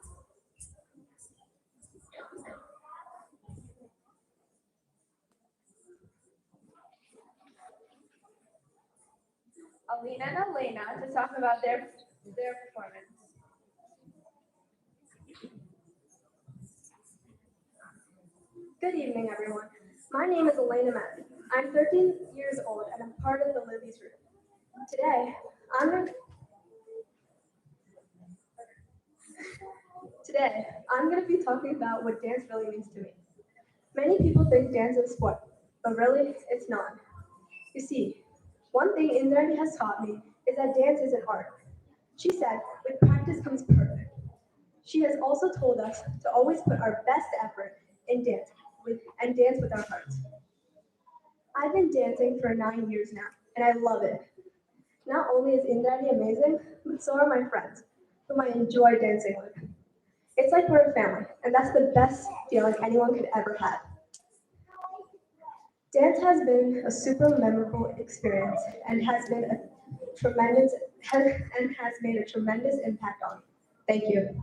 Alina and Elena to talk about their performance. Good evening, everyone. My name is Elena Madden. I'm 13 years old and I'm part of the Lily's Room. Today, I'm going to be talking about what dance really means to me. Many people think dance is sport, but really, it's not. You see, one thing Indrani has taught me is that dance is an art. She said, with practice comes perfect. She has also told us to always put our best effort in dance and dance with our hearts. I've been dancing for 9 years now, and I love it. Not only is Indrani amazing, but so are my friends, whom I enjoy dancing with. It's like we're a family, and that's the best feeling anyone could ever have. Dance has been a super memorable experience and has been a tremendous and has made a tremendous impact on me. Thank you.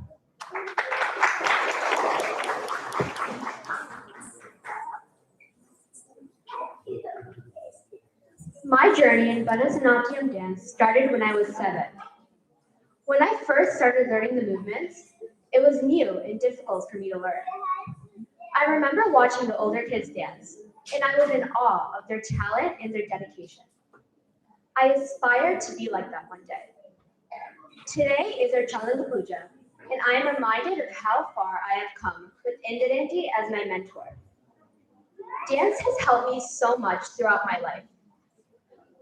My journey in Bharatanatyam dance started when I was 7. When I first started learning the movements, it vehicles for me to learn. I remember watching the older kids dance, and I was in awe of their talent and their dedication. I aspire to be like that one day. Today is our Salangai Poojai, and I am reminded of how far I have come with Indiranti as my mentor. Dance has helped me so much throughout my life.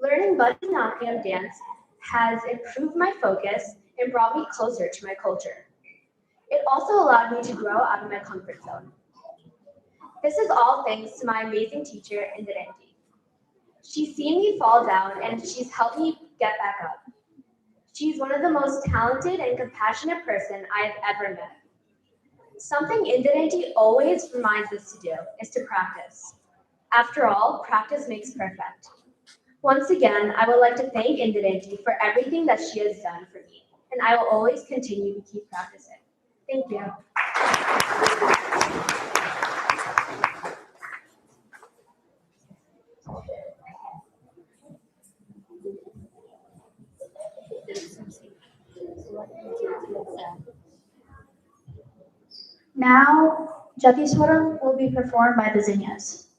Learning Bharatanatyam dance has improved my focus and brought me closer to my culture. It also allowed me to grow out of my comfort zone. This is all thanks to my amazing teacher, Indiranti. She's seen me fall down and she's helped me get back up. She's one of the most talented and compassionate person I have ever met. Something Indiranti always reminds us to do is to practice. After all, practice makes perfect. Once again, I would like to thank Indiranti for everything that she has done for me, and I will always continue to keep practicing. Thank you. Now, Jatiswaram will be performed by the Zinnias.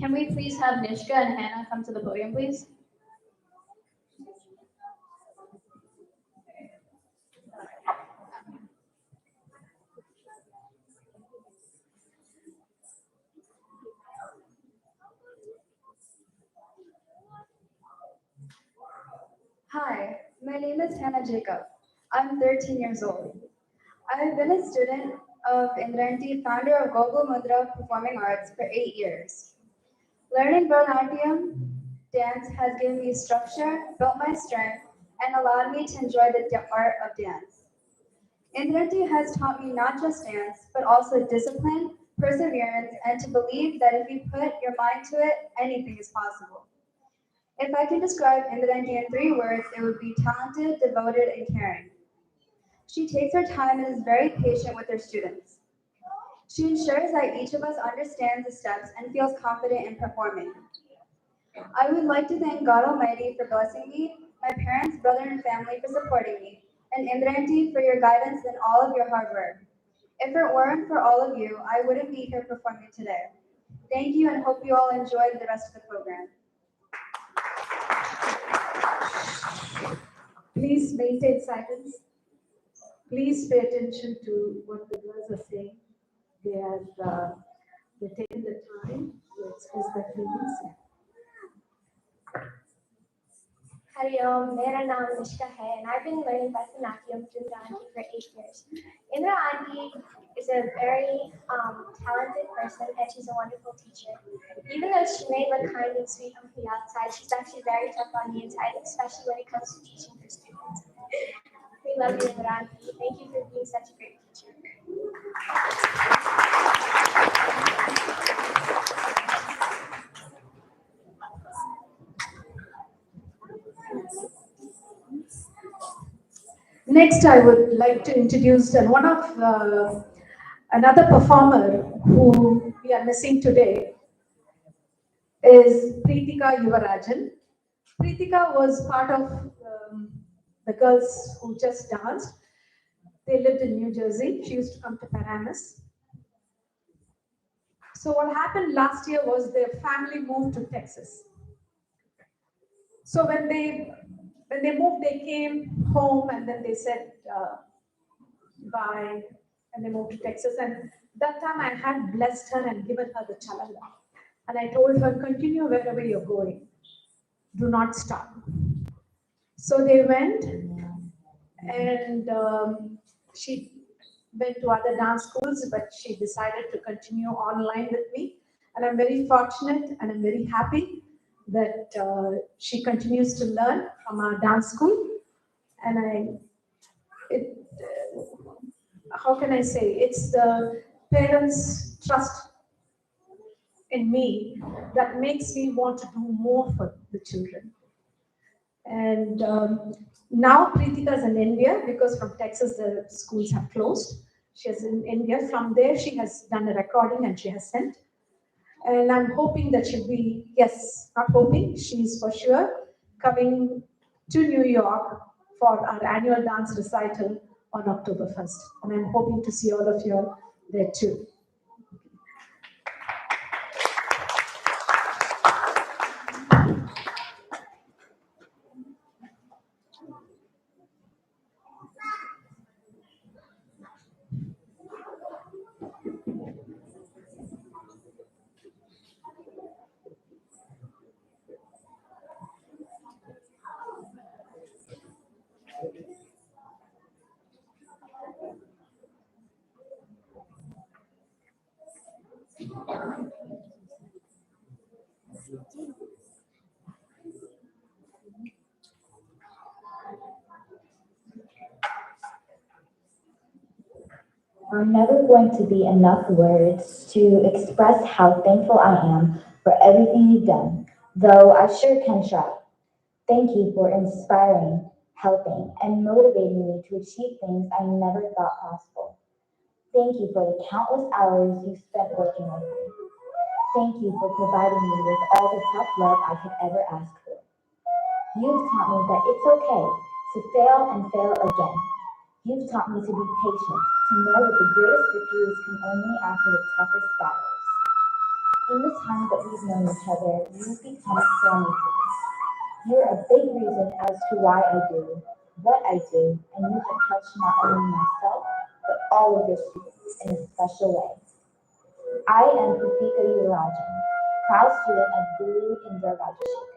Can we please have Nishka and Hannah come to the podium, please? Hi, my name is Hannah Jacob. I'm 13 years old. I have been a student of Indranti, founder of Global Mudra Performing Arts for 8 years. Learning Bharatanatyam dance has given me structure, built my strength, and allowed me to enjoy the art of dance. Indranti has taught me not just dance, but also discipline, perseverance, and to believe that if you put your mind to it, anything is possible. If I could describe Indranti in 3 words, it would be talented, devoted, and caring. She takes her time and is very patient with her students. She ensures that each of us understands the steps and feels confident in performing. I would like to thank God Almighty for blessing me, my parents, brother, and family for supporting me, and Indranti for your guidance and all of your hard work. If it weren't for all of you, I wouldn't be here performing today. Thank you and hope you all enjoyed the rest of the program. Please maintain silence. Please pay attention to what the girls are saying. They're taking the time to express their feelings. Hari Om, मेरा नाम निष्का है and I've been learning Bharatanatyam from Indra Aunty for 8 years. Indra Aunty is a very talented person and she's a wonderful teacher. Even though she may look kind and sweet on the outside, she's actually very tough on the inside, especially when it comes to teaching her students. We love you, Indra Aunty. Thank you for being such a great teacher. Next, I would like to introduce another performer who we are missing today is Preetika Yuvarajan. Preetika was part of the girls who just danced. They lived in New Jersey. She used to come to Paramus. So what happened last year was their family moved to Texas. So when they moved, they came home and then they said bye, and they moved to Texas. And that time I had blessed her and given her the chalanga. And I told her, continue wherever you're going. Do not stop. So they went and she went to other dance schools, but she decided to continue online with me. And I'm very fortunate and I'm very happy that she continues to learn from our dance school. And how can I say, it's the parents' trust in me that makes me want to do more for the children. And now Preetika is in India because from Texas the schools have closed. She is in India. From there she has done a recording and she has sent. And I'm hoping that she'll be, yes, not hoping, she's for sure coming to New York for our annual dance recital on October 1st. And I'm hoping to see all of you there too. Are never going to be enough words to express how thankful I am for everything you've done, though I sure can try. Thank you for inspiring, helping, and motivating me to achieve things I never thought possible. Thank you for the countless hours you spent working with me. Thank you for providing me with all the tough love I could ever ask for. You've taught me that it's okay to fail and fail again. You've taught me to be patient, to know that the greatest victories come only after the toughest battles. In the time that we've known each other, you've become family to me. You're a big reason as to why I do what I do, and you have touched not only myself, but all of your students in a special way. I am Pupika Yurajan, proud student of Guru Indra Rajashekar.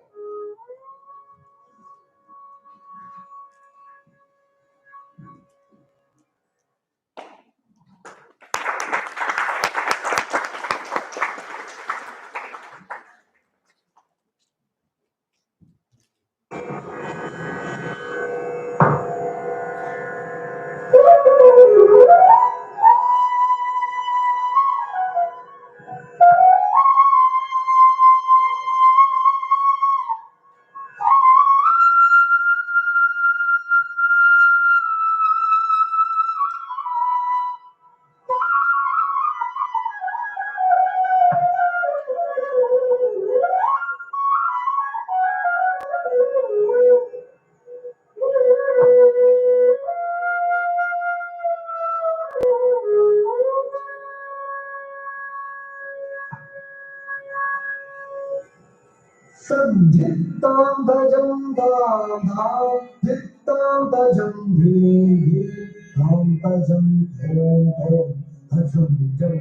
Sandhitam bhajam dam dhittam bhajam dhi dham bhajam dham dham bhajam jam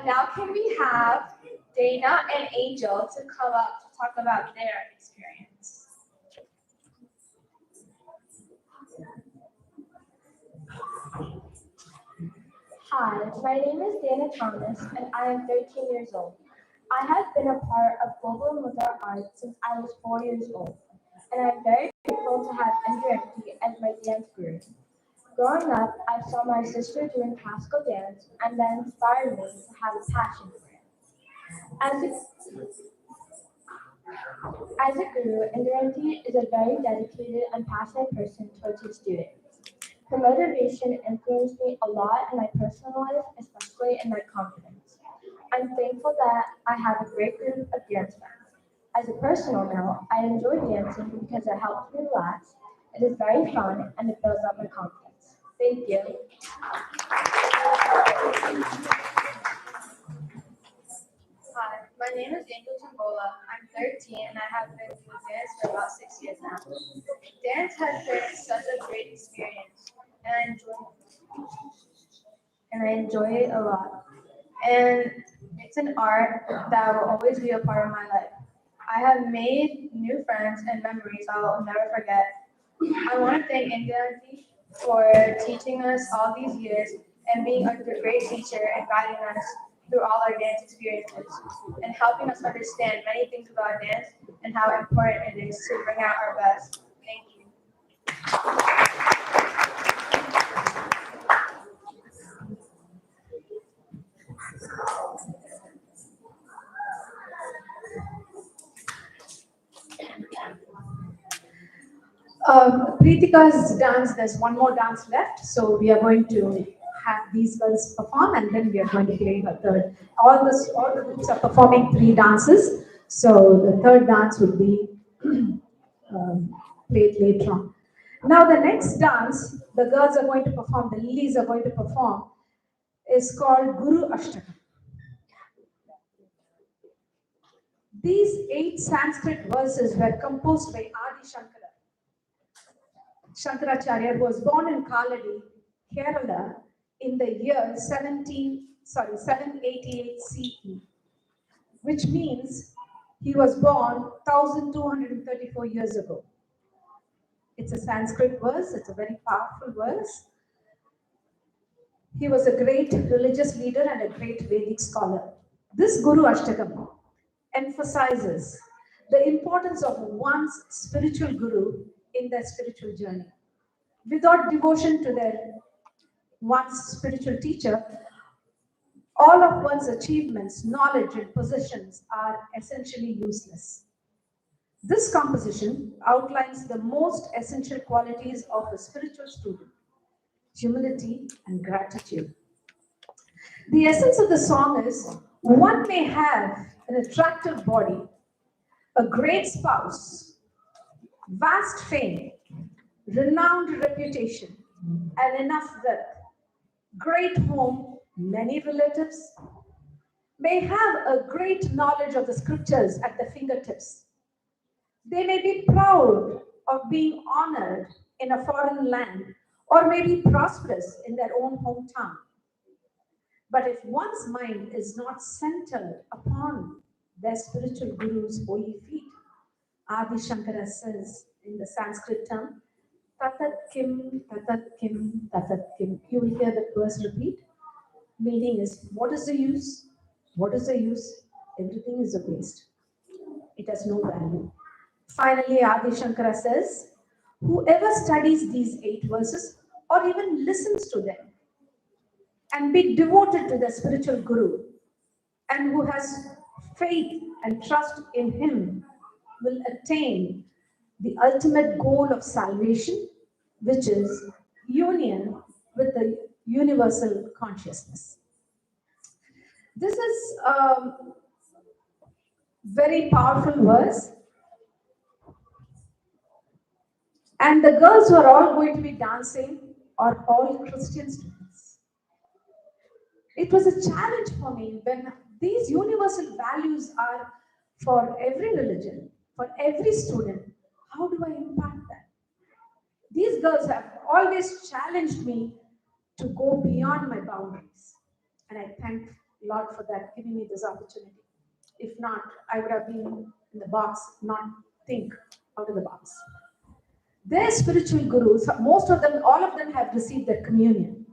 Now can we have Dana and Angel to come up to talk about their experience? Hi, my name is Dana Thomas and I am 13 years old. I have been a part of Global Mudra Art since I was 4 years old, and I'm very grateful to have Indirectly as my dance guru. Growing up, I saw my sister doing classical dance and that inspired me to have a passion for it. As a guru, Indirectly is a very dedicated and passionate person towards his students. Her motivation influenced me a lot in my personal life, especially in my confidence. I'm thankful that I have a great group of dance friends. As a personal note, I enjoy dancing because it helps me relax, it is very fun, and it builds up my confidence. Thank you. Hi, my name is Angel Tambola. I'm 13 and I have been doing dance for about 6 years now. Dance has been such a great experience and I enjoy it a lot. And it's an art that will always be a part of my life. I have made new friends and memories I will never forget. I want to thank India for teaching us all these years and being a great teacher and guiding us through all our dance experiences and helping us understand many things about dance and how important it is to bring out our best. Thank you. Preetika's dance, there's one more dance left, so we are going to have these girls perform and then we are going to play the third. All the groups are performing 3 dances, so the third dance would be played later on. Now the next dance the girls are going to perform, the lilies are going to perform, is called Guru Ashtakam. These 8 Sanskrit verses were composed by Adi Shankara. Shankaracharya was born in Kaladi, Kerala in the year 788 CE, which means he was born 1234 years ago. It's a Sanskrit verse, it's a very powerful verse. He was a great religious leader and a great Vedic scholar. This Guru Ashtakam emphasizes the importance of one's spiritual guru in their spiritual journey. Without devotion to one's spiritual teacher, all of one's achievements, knowledge, and possessions are essentially useless. This composition outlines the most essential qualities of a spiritual student: humility and gratitude. The essence of the song is one may have an attractive body, a great spouse, vast fame, renowned reputation, and enough wealth, great home, Many relatives may have a great knowledge of the scriptures at the fingertips. They may be proud of being honored in a foreign land or may be prosperous in their own hometown. But if one's mind is not centered upon their spiritual guru's holy feet, Adi Shankara says in the Sanskrit term, Tatat Kim, Tatat Kim, Tatat Kim. You will hear the verse repeat. Meaning is, what is the use? What is the use? Everything is a waste. It has no value. Finally, Adi Shankara says, whoever studies these 8 verses or even listens to them and be devoted to the spiritual guru and who has faith and trust in him will attain the ultimate goal of salvation, which is union with the universal consciousness. This is a very powerful verse. And the girls who are all going to be dancing are all Christian students. It was a challenge for me when these universal values are for every religion, for every student. How do I impact that? These girls have always challenged me to go beyond my boundaries. And I thank Lord for that, giving me this opportunity. If not, I would have been in the box, not think out of the box. Their spiritual gurus, most of them, all of them have received their communion.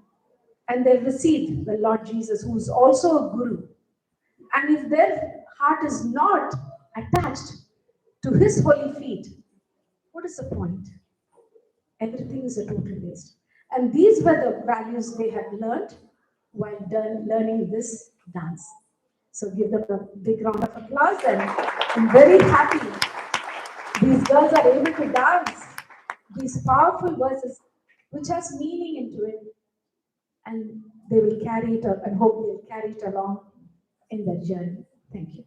And they've received the Lord Jesus, who is also a guru. And if their heart is not attached to his holy feet, what is the point? Everything is a total waste. And these were the values they had learned while learning this dance. So give them a big round of applause, and I'm very happy these girls are able to dance these powerful verses which has meaning into it, and they will carry it up and hope they'll carry it along in their journey. Thank you.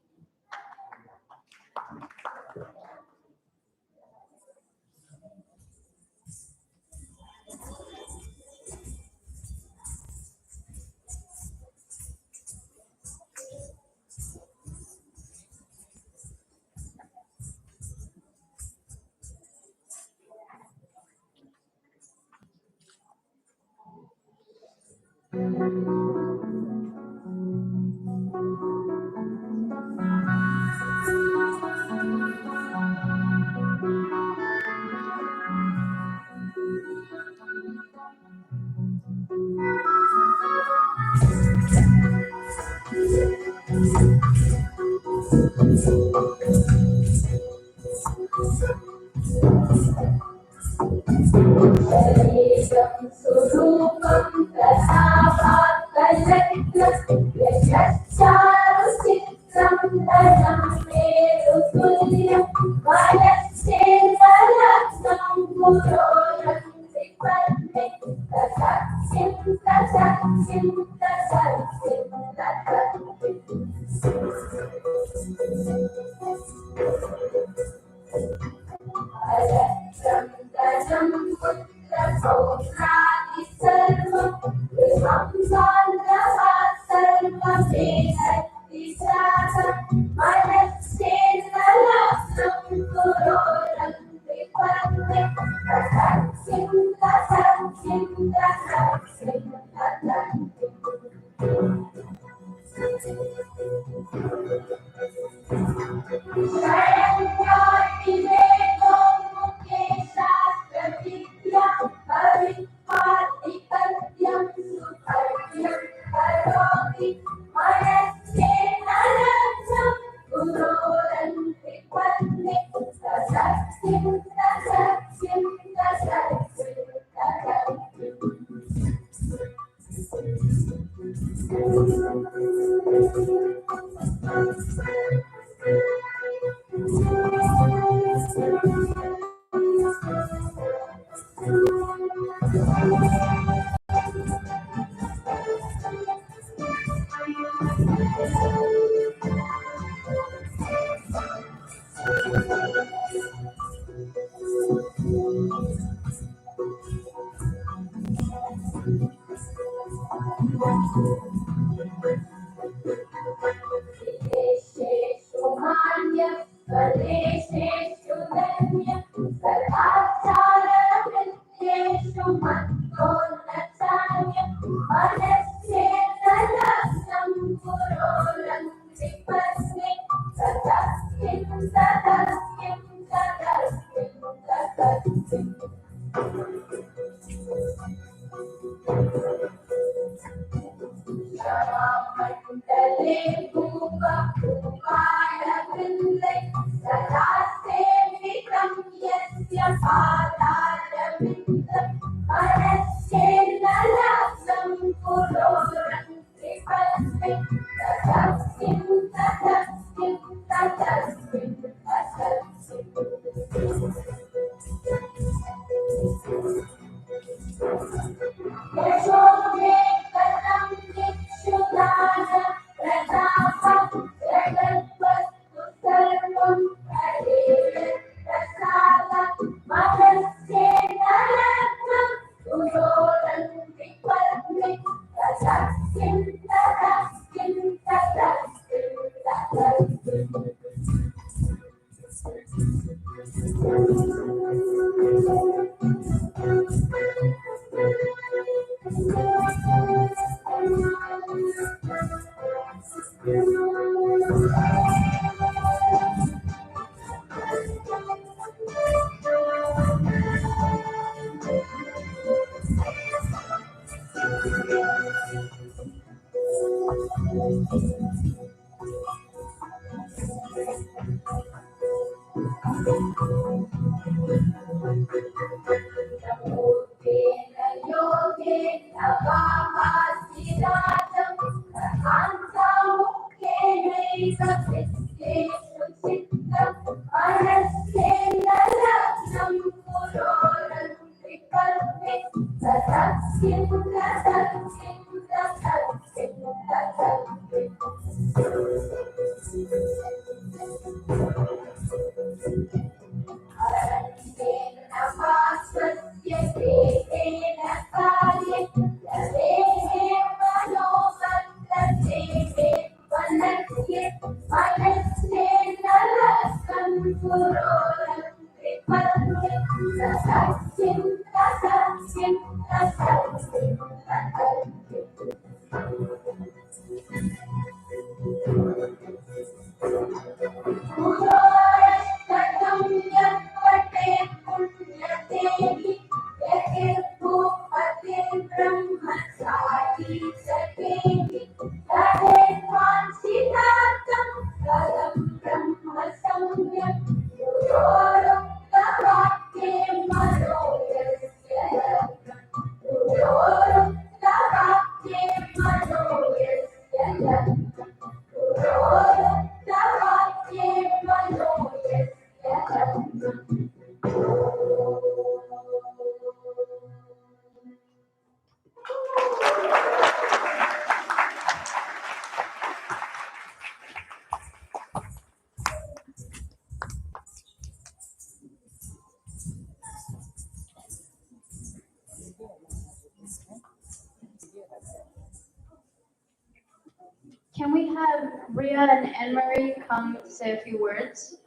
Can we have Ria and Anne-Marie come to say a few words?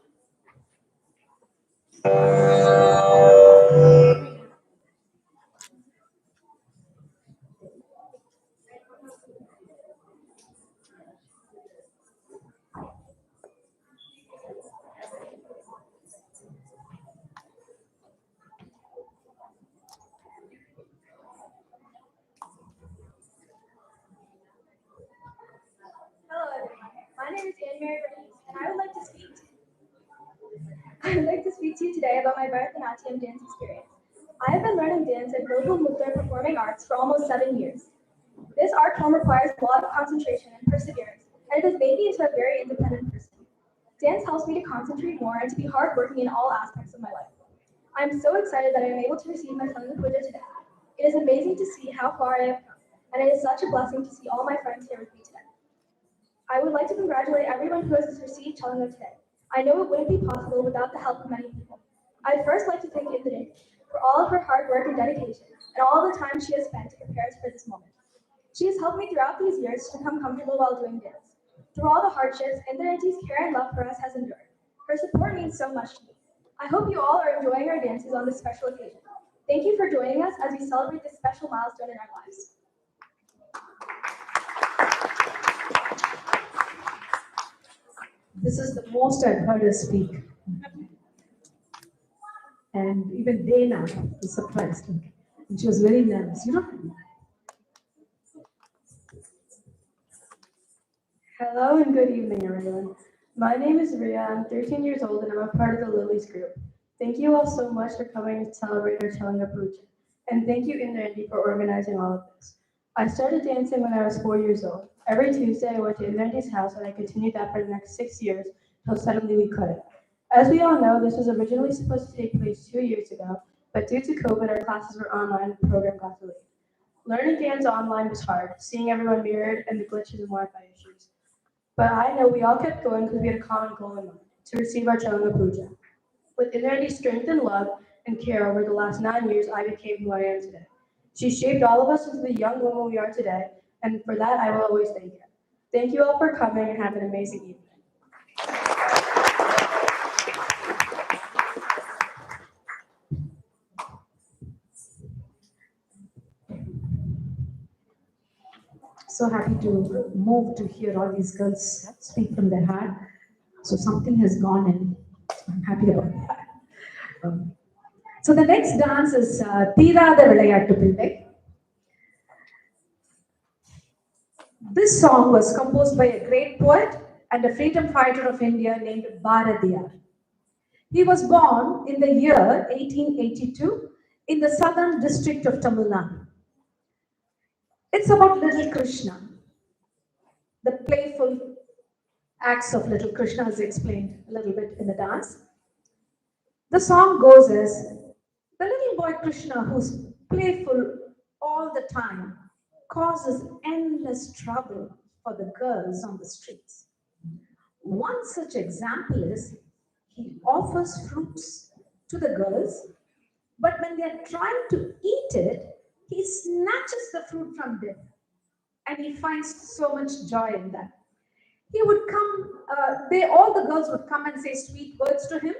Hello everyone. My name is Anne-Marie Bernice, and I would like to speak to you today about my Bharatanatyam dance experience. I have been learning dance at Global Mudra Performing Arts for almost 7 years. This art form requires a lot of concentration and perseverance, and it has made me into a very independent person. Dance helps me to concentrate more and to be hardworking in all aspects of my life. I am so excited that I am able to receive my Salangai Poojai today. It is amazing to see how far I have come, and it is such a blessing to see all my friends here with me today. I would like to congratulate everyone who has received Chalanga today. I know it wouldn't be possible without the help of many people. I'd first like to thank Indra for all of her hard work and dedication, and all the time she has spent to prepare us for this moment. She has helped me throughout these years to become comfortable while doing dance. Through all the hardships, Indra Auntie's care and love for us has endured. Her support means so much to me. I hope you all are enjoying our dances on this special occasion. Thank you for joining us as we celebrate this special milestone in our lives. This is the most I've heard her speak. And even Dana was surprised. And she was very nervous, Hello and good evening, everyone. My name is Ria. I'm 13 years old and I'm a part of the Lilies group. Thank you all so much for coming to celebrate our Salangai Poojai. And thank you, Indra Auntie, for organizing all of this. I started dancing when I was 4 years old. Every Tuesday, I went to Indra Auntie's house and I continued that for the next 6 years till suddenly we couldn't. As we all know, this was originally supposed to take place 2 years ago, but due to COVID, our classes were online and the program got delayed. Learning dance online was hard, seeing everyone mirrored and the glitches and Wi-Fi issues. But I know we all kept going because we had a common goal in mind, to receive our Salangai Poojai. With Indra Auntie's strength and love and care over the last 9 years, I became who I am today. She shaped all of us into the young woman we are today, and for that, I will always thank her. Thank you all for coming and have an amazing evening. So happy to move to hear all these girls speak from their heart. So something has gone in. I'm happy about that. So the next dance is Theeratha Vilayattu Pillai. This song was composed by a great poet and a freedom fighter of India named Bharatiyar. He was born in the year 1882 in the southern district of Tamil Nadu. It's about little Krishna. The playful acts of little Krishna is explained a little bit in the dance. The song goes as, the little boy Krishna, who's playful all the time, causes endless trouble for the girls on the streets. One such example is, he offers fruits to the girls, but when they're trying to eat it, he snatches the fruit from them. And he finds so much joy in that. He would come, all the girls would come and say sweet words to him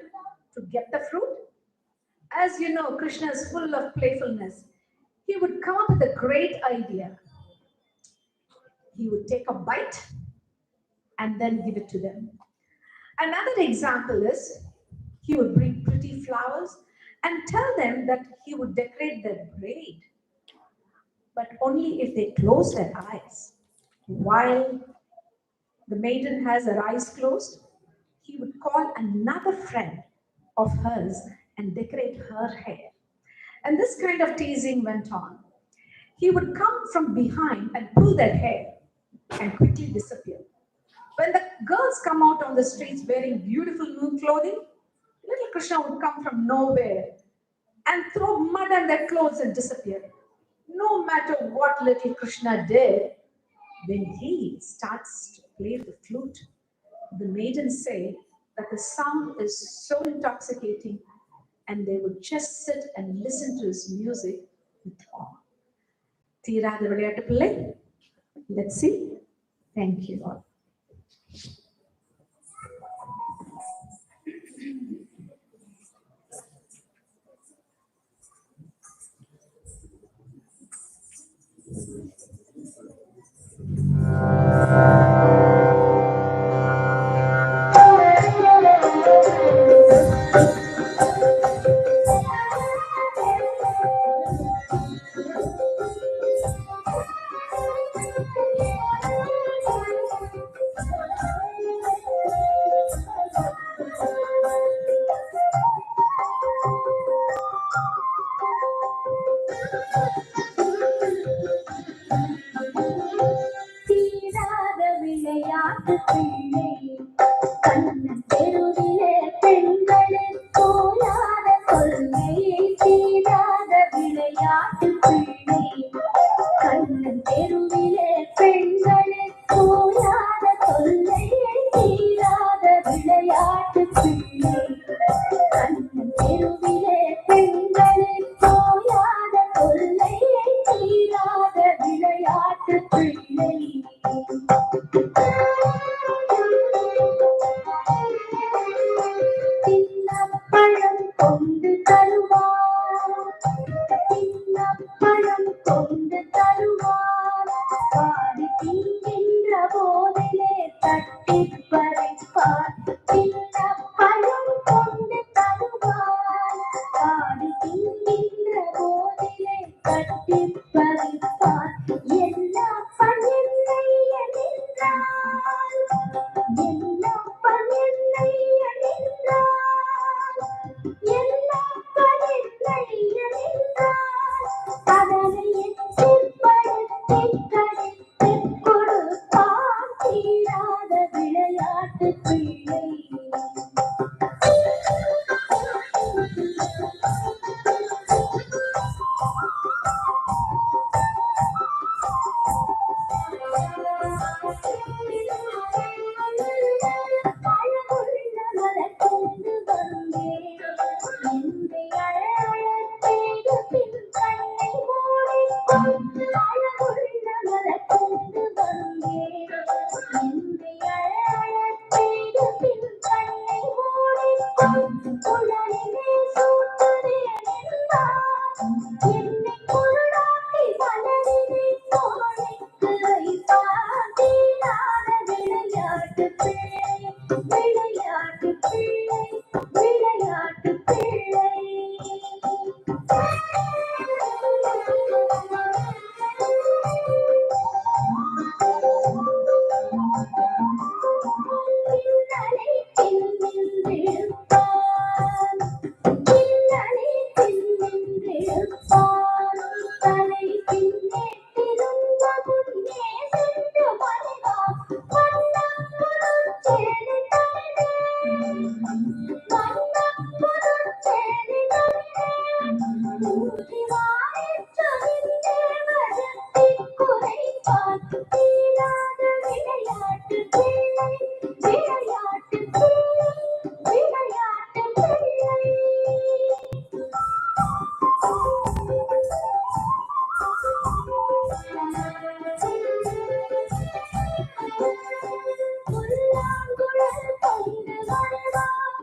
to get the fruit. As you know, Krishna is full of playfulness. He would come up with a great idea. He would take a bite and then give it to them. Another example is, he would bring pretty flowers and tell them that he would decorate their braid, but only if they close their eyes. While the maiden has her eyes closed, he would call another friend of hers and decorate her hair. And this kind of teasing went on. He would come from behind and pull their hair and quickly disappear. When the girls come out on the streets wearing beautiful new clothing, little Krishna would come from nowhere and throw mud on their clothes and disappear. No matter what little Krishna did, when he starts to play the flute, the maidens say that the sound is so intoxicating, and they would just sit and listen to his music with awe. Theeratha Vilayattu Pillai. Let's see. Thank you all. தீராத விளையாட்டு பிள்ளை கண்ணன் தெருவிலே பெண்களின் போயாத கொள்கை தீராத விளையாட்டு பிள்ளை கண்ணன் தெருவிலே பெண்களின் போயாத கொள்கை தீராத விளையாட்டு பிள்ளை கண்ணன் தெருவிலே பெண்களின் போயாத கொள்கை தீராத விளையாட்டு கட்டி பறிப்பார் சின்ன பழம் கொண்டு தருவார் காடு தின்கின்ற போதிலே கட்டி பறிப்பார் எல்லா பணியை என்றால் எல்லா பணியை என்றால் எல்லா பணியை என்றால் அதனை எச்சிப்படுத்தி கடித்து கொடுப்பார் தீராத விளையாட்டு பிள்ளை அழகுள்ள மலர்கொண்டு வந்தேன் என்று அழகழகேடு பின் கண்ணை மூடிக்கொண்டு அழகுள்ள மலர்கொண்டு வந்தேன் என்று அழகழகேடு பின் கண்ணை மூடிக்கொண்டு குழலிலே சூட்டுதேன் என்றார் என்னை குருடாக்கி மலரிலே தோழிக்கு வைத்தார் தீராத விளையாட்டு பிள்ளை விளையாட்டு பிள்ளை விளையாட்டு பிள்ளை பின்னலை பின்னின்றிருப்பான் பின்னலை பின்னின்றிருப்பான் தலை பின்னே திரும்ப முன்னே சென்று மறைவான் வண்ணப்பொருள் சேலை தவிரே வண்ணப்பொருள் சேலை தவிரே ஊற்றி வாரிச்சொலிந்தே வளர்த்திக் குறைப்பான் தீராத விளையாட்டு பிள்ளை விளையாட்டு பிள்ளை விளையாட்டு பிள்ளை புல்லாங்குழல் கொண்டு வருவான்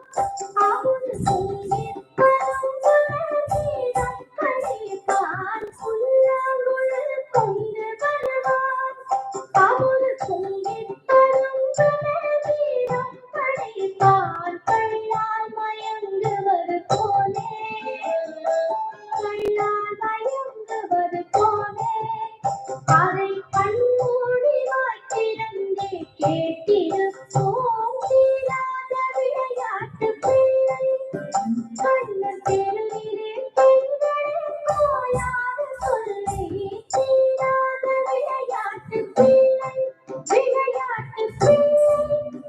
அவன் சூரியன் கருங்குழல் வீரம் கழிப்பான் புல்லாங்குழல் கொண்டு வருவான் அவன் சூரியன் கருங்குழல் வீரம் கழிப்பான் கள்ளால் மயங்குவது போலே கள்ளால் மயங்குவது போலே அதை கண்மூடி வாய்த்திருந்தே கேட்டிருப்போம் தீராத விளையாட்டு பிள்ளை கண்ணு தெருவிலே பெண்களே போயாத சொல்லை தீராத விளையாட்டு பிள்ளை விளையாட்டு பிள்ளை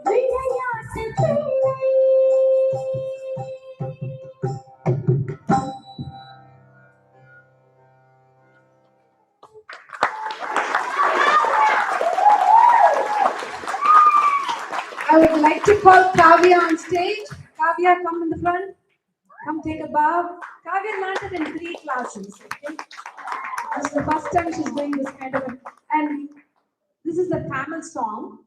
விளையாட்டு பிள்ளை I would like to call Kavya on stage. Kavya, come in the front. Come take a bow. Kavya learned it in 3 classes. Okay? This is the first time she's doing this kind of and this is a Tamil song.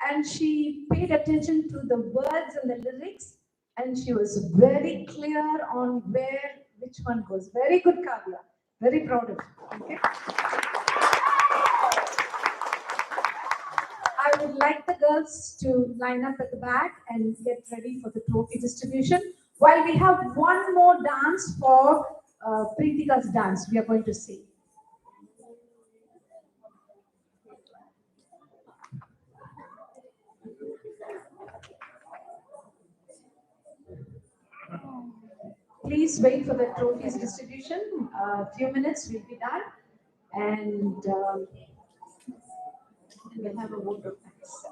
And she paid attention to the words and the lyrics, and she was very clear on which one goes. Very good, Kavya. Very proud of you. Okay? I would like the girls to line up at the back and get ready for the trophy distribution. While we have one more dance for Preetika's dance, we are going to see. Please wait for the trophies distribution. A few minutes, we'll be done. And we'll have a vote of thanks.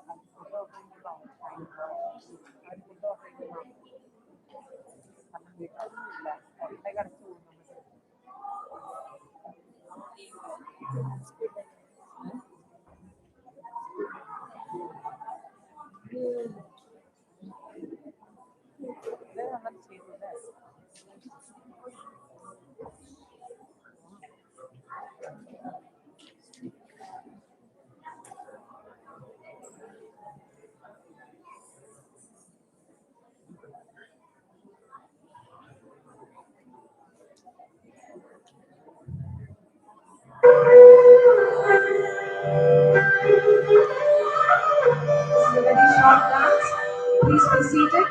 please be seated.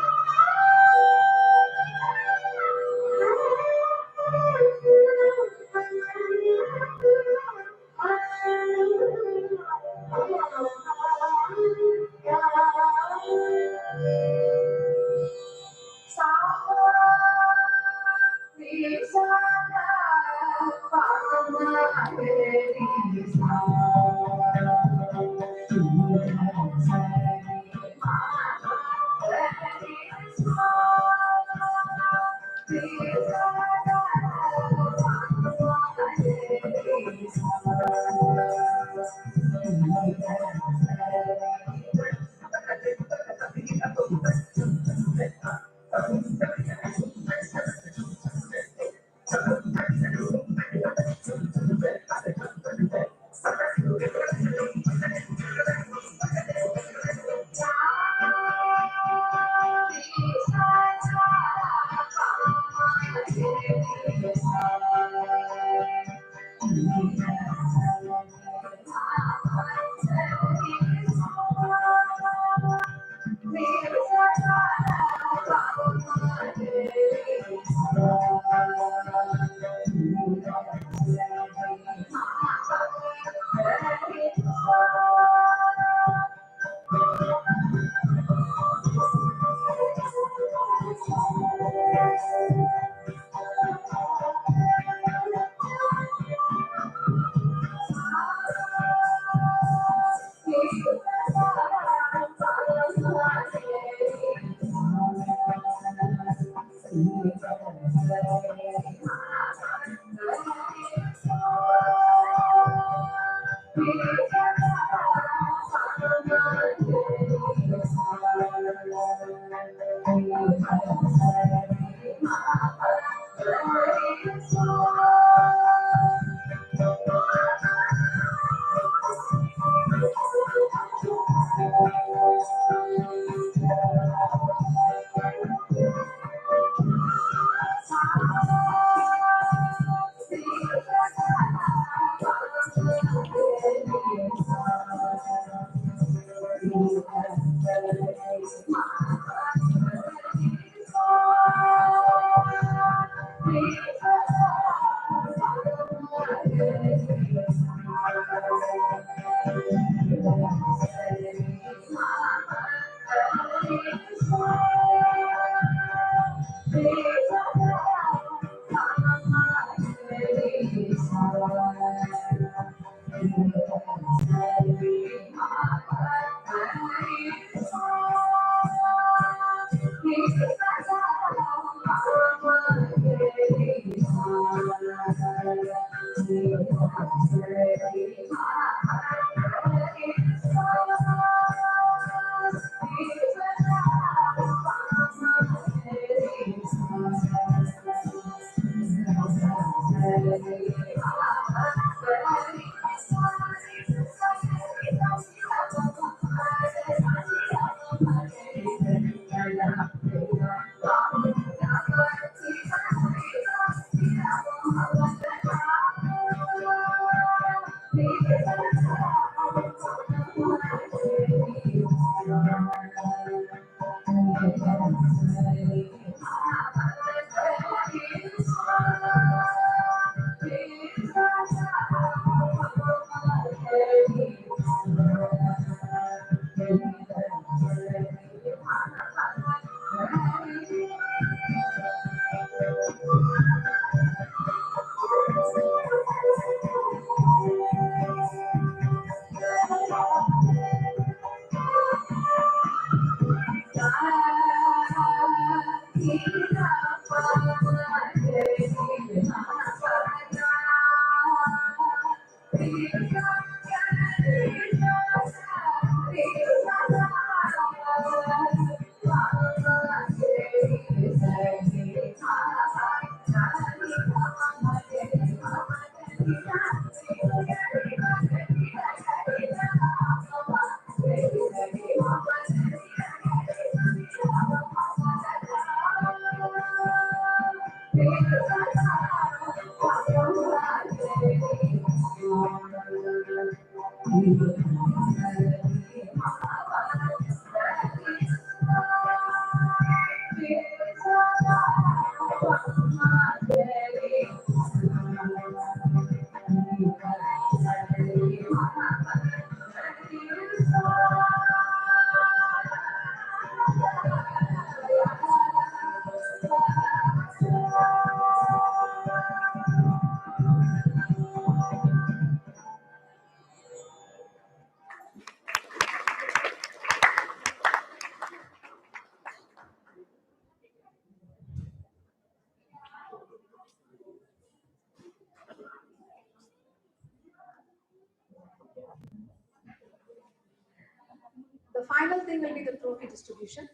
The final thing will be the trophy distribution.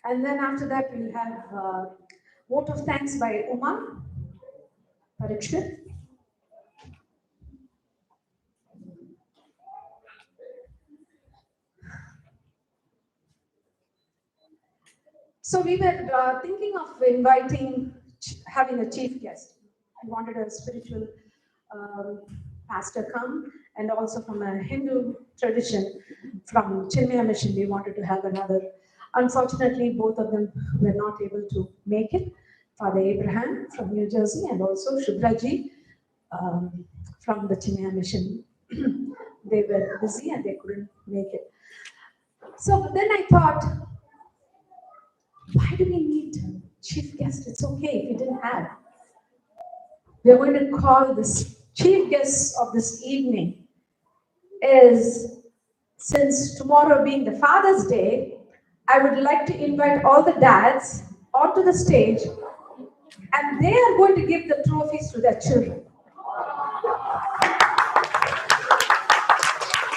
And then after that, we'll have vote of thanks by Uma Parikshit. So we were thinking of having a chief guest. We wanted a spiritual pastor come, and also from a Hindu tradition, from Chinmaya Mission, we wanted to have another. Unfortunately, both of them were not able to make it. Father Abraham from New Jersey and also Shubraji from the Chinmaya Mission. They were busy and they couldn't make it. So then I thought, why do we need chief guest? It's okay if we didn't have. We're going to call this chief guest of this evening is, since tomorrow being the Father's Day, I would like to invite all the dads onto the stage, and they are going to give the trophies to their children.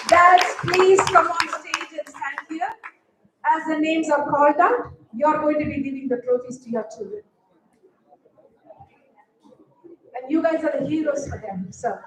Dads, please come on stage and stand here. As the names are called out, you're going to be giving the trophies to your children. And you guys are the heroes for them, so.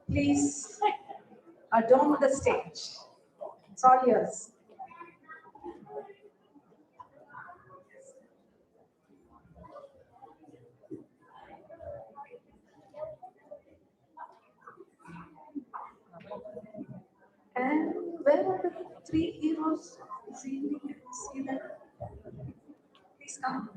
Please adorn the stage. It's all yours. And where are the three heroes this evening? See them? Please come.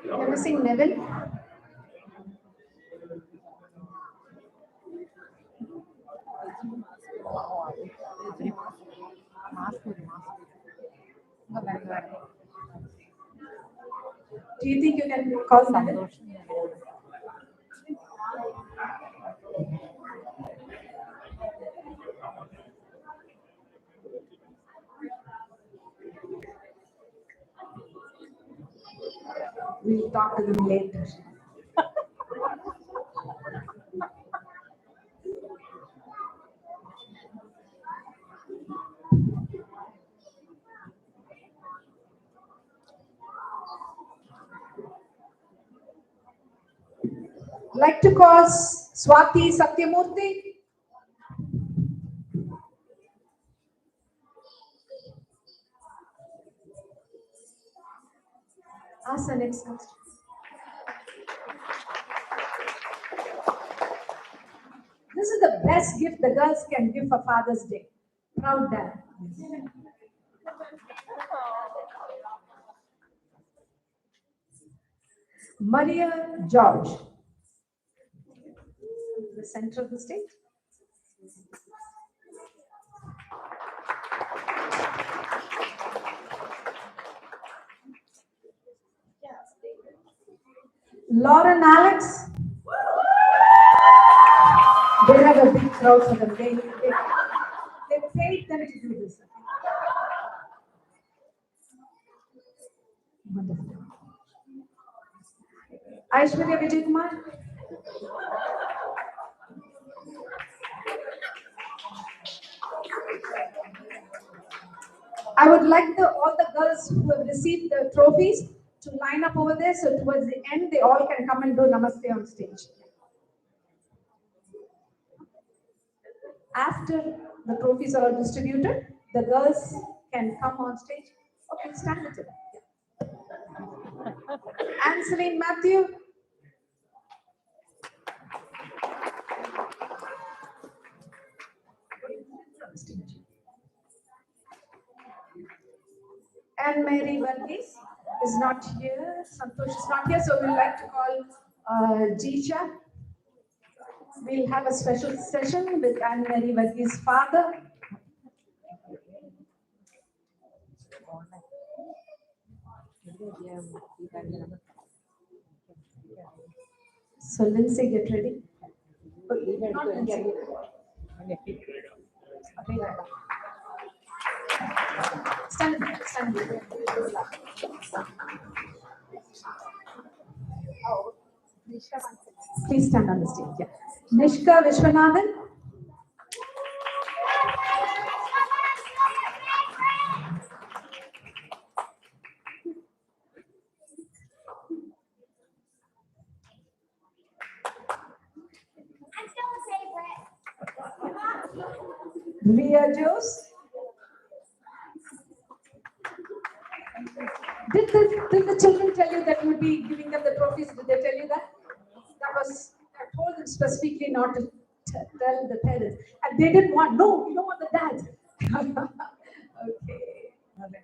You're missing Neville. Do you think you can call Neville? We'll talk to them later. Like to call Swati Satyamurthy. Ask the next question. This is the best gift the girls can give for Father's Day. Proud dad. Maria George. The center of the stage. Lauren Alex. They have a big crowd for them. They paid them to do this. Wonderful. Aishwarya Vijay Kumar. I would like all the girls who have received the trophies to line up over there, so towards the end they all can come and do namaste on stage. After the trophies are all distributed, the girls can come on stage. Okay, stand with it. Anne-Celine Matthew. And Mary Varghese. is not here. Santosh is not here, so we'd like to call Jicha. We'll have a special session with Anne Mary Vadi's father. So Lindsay, get ready. Not Lindsay. Stand, stand. Please stand on the stage. Yeah. Nishka Vishwanathan. Ria Jose. Did the children tell you that you would be giving them the trophies? Did they tell you that? I told them specifically not to tell the parents. And they didn't want, no, we don't want the dads. Okay. Okay.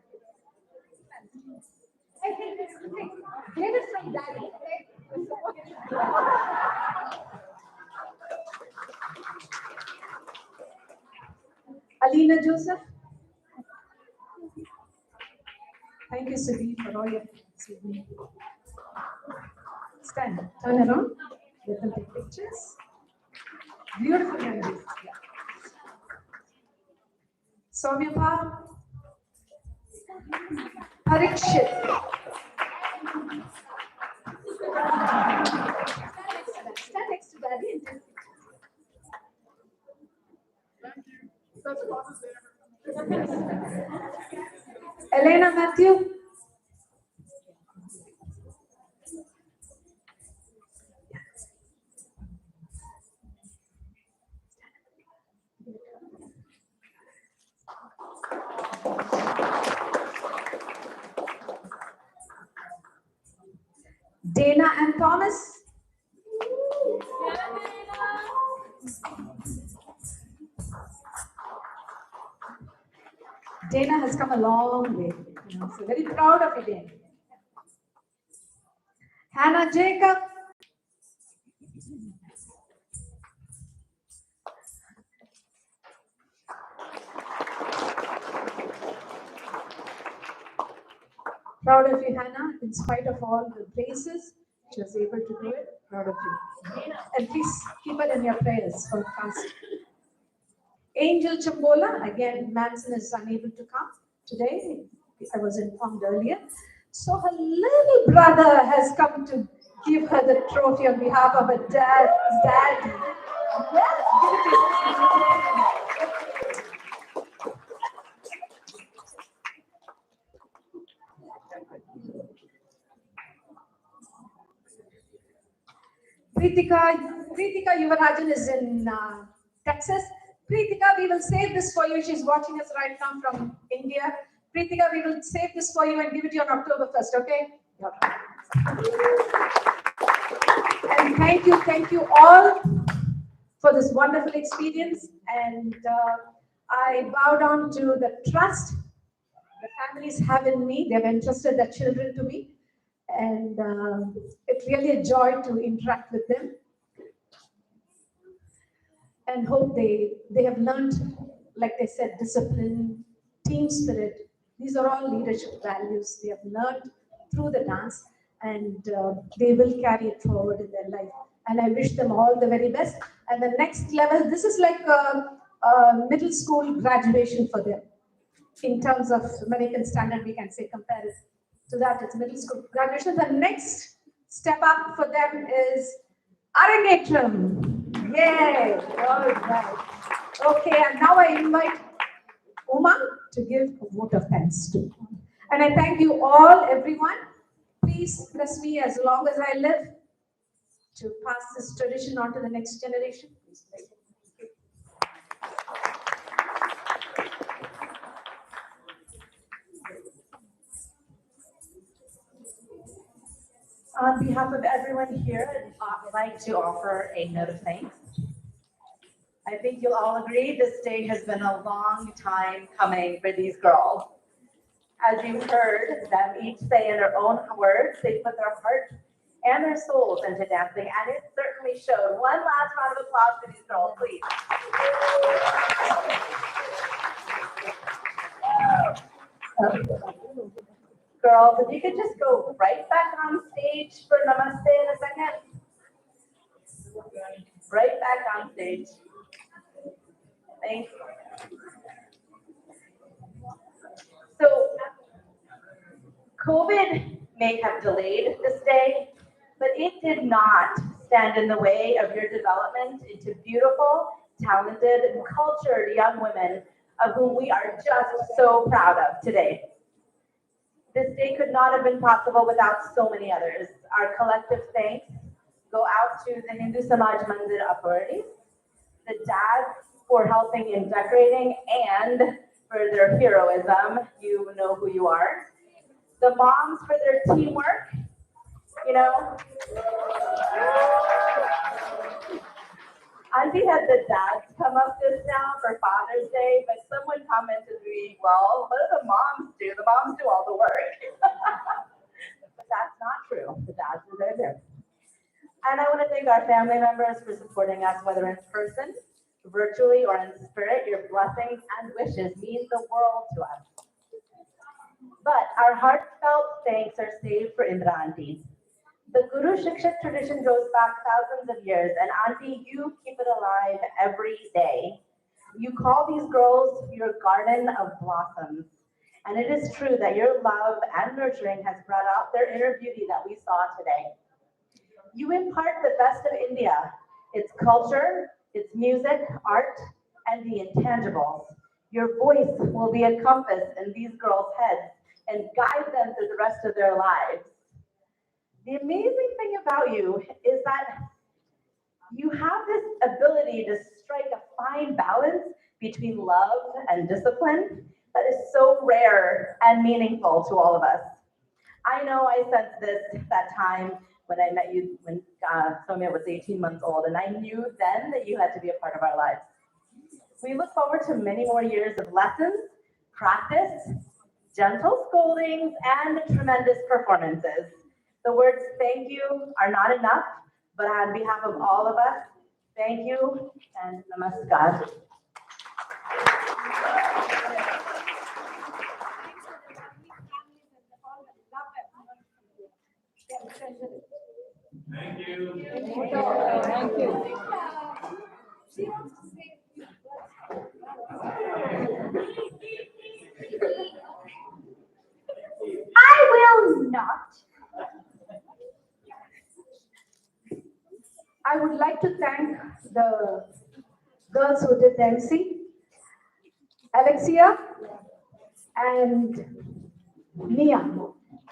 Get it from daddy. Alina Joseph. Thank you, Sudhi, for all your Sudhi. Stand, turn around, let them take pictures. Beautiful memories. Yeah. Soumya Pa. Parikshit. Stand next to daddy and take Elena Matthew. Dana and Thomas. Dana has come a long way. So very proud of you, Dana. Hannah Jacob. Proud of you, Hannah. In spite of all the places, she was able to do it. Proud of you. And please keep it in your prayers for fast. Angel Chambola, again, Manson is unable to come today. I was informed earlier. So her little brother has come to give her the trophy on behalf of her dad. Yes, give it to him. Pritika Yuvarajan is in Texas. Pritika, we will save this for you. She's watching us right now from India. Pritika, we will save this for you and give it to you on October 1st, okay? And thank you all for this wonderful experience. And I bow down to the trust the families have in me. They've entrusted their children to me. And it's really a joy to interact with them. And hope they have learned, like they said, discipline, team spirit. These are all leadership values they have learned through the dance, and they will carry it forward in their life. And I wish them all the very best. And the next level, this is like a middle school graduation for them. In terms of American standard, we can say compare it to that. It's middle school graduation. The next step up for them is Arangetram. Yay! All right. Okay, and now I invite Uma to give a vote of thanks to. And I thank you all, everyone. Please bless me as long as I live to pass this tradition on to the next generation. Please bless me. On behalf of everyone here, I'd like to offer a note of thanks. I think you'll all agree this day has been a long time coming for these girls. As you heard them each say in their own words, they put their heart and their souls into dancing, and it certainly showed. One last round of applause for these girls, please. Girls, if you could just go right back on stage for Namaste in a second. Right back on stage. Thank you. So, COVID may have delayed this day, but it did not stand in the way of your development into beautiful, talented, and cultured young women of whom we are just so proud of today. This day could not have been possible without so many others. Our collective thanks go out to the Hindu Samaj Mandir authorities, the dads for helping in decorating and for their heroism. You know who you are. The moms for their teamwork, you know. Auntie had the dads come up just now for Father's Day, but someone commented to me, well, what do the moms do? The moms do all the work. But that's not true. The dads are there. And I want to thank our family members for supporting us, whether in person, virtually, or in spirit. Your blessings and wishes mean the world to us. But our heartfelt thanks are saved for Indra Auntie. The Guru Shikshak tradition goes back thousands of years, and Auntie, you keep it alive every day. You call these girls your garden of blossoms. And it is true that your love and nurturing has brought out their inner beauty that we saw today. You impart the best of India, its culture, its music, art, and the intangibles. Your voice will be a compass in these girls' heads and guide them through the rest of their lives. The amazing thing about you is that you have this ability to strike a fine balance between love and discipline that is so rare and meaningful to all of us. I know I sensed this that time when I met you when Soumya was 18 months old, and I knew then that you had to be a part of our lives. We look forward to many more years of lessons, practice, gentle scoldings, and tremendous performances. The words thank you are not enough, but on behalf of all of us, thank you and namaskar. Thank you. Thank you. I will not. I would like to thank the girls who did the MC, Alexia and Mia.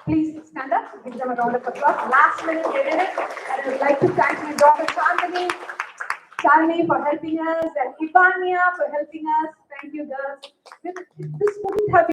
Please stand up, give them a round of applause. Last minute they did it. And I would like to thank my daughter Chandni for helping us, and Ivania for helping us. Thank you, girls. This wouldn't have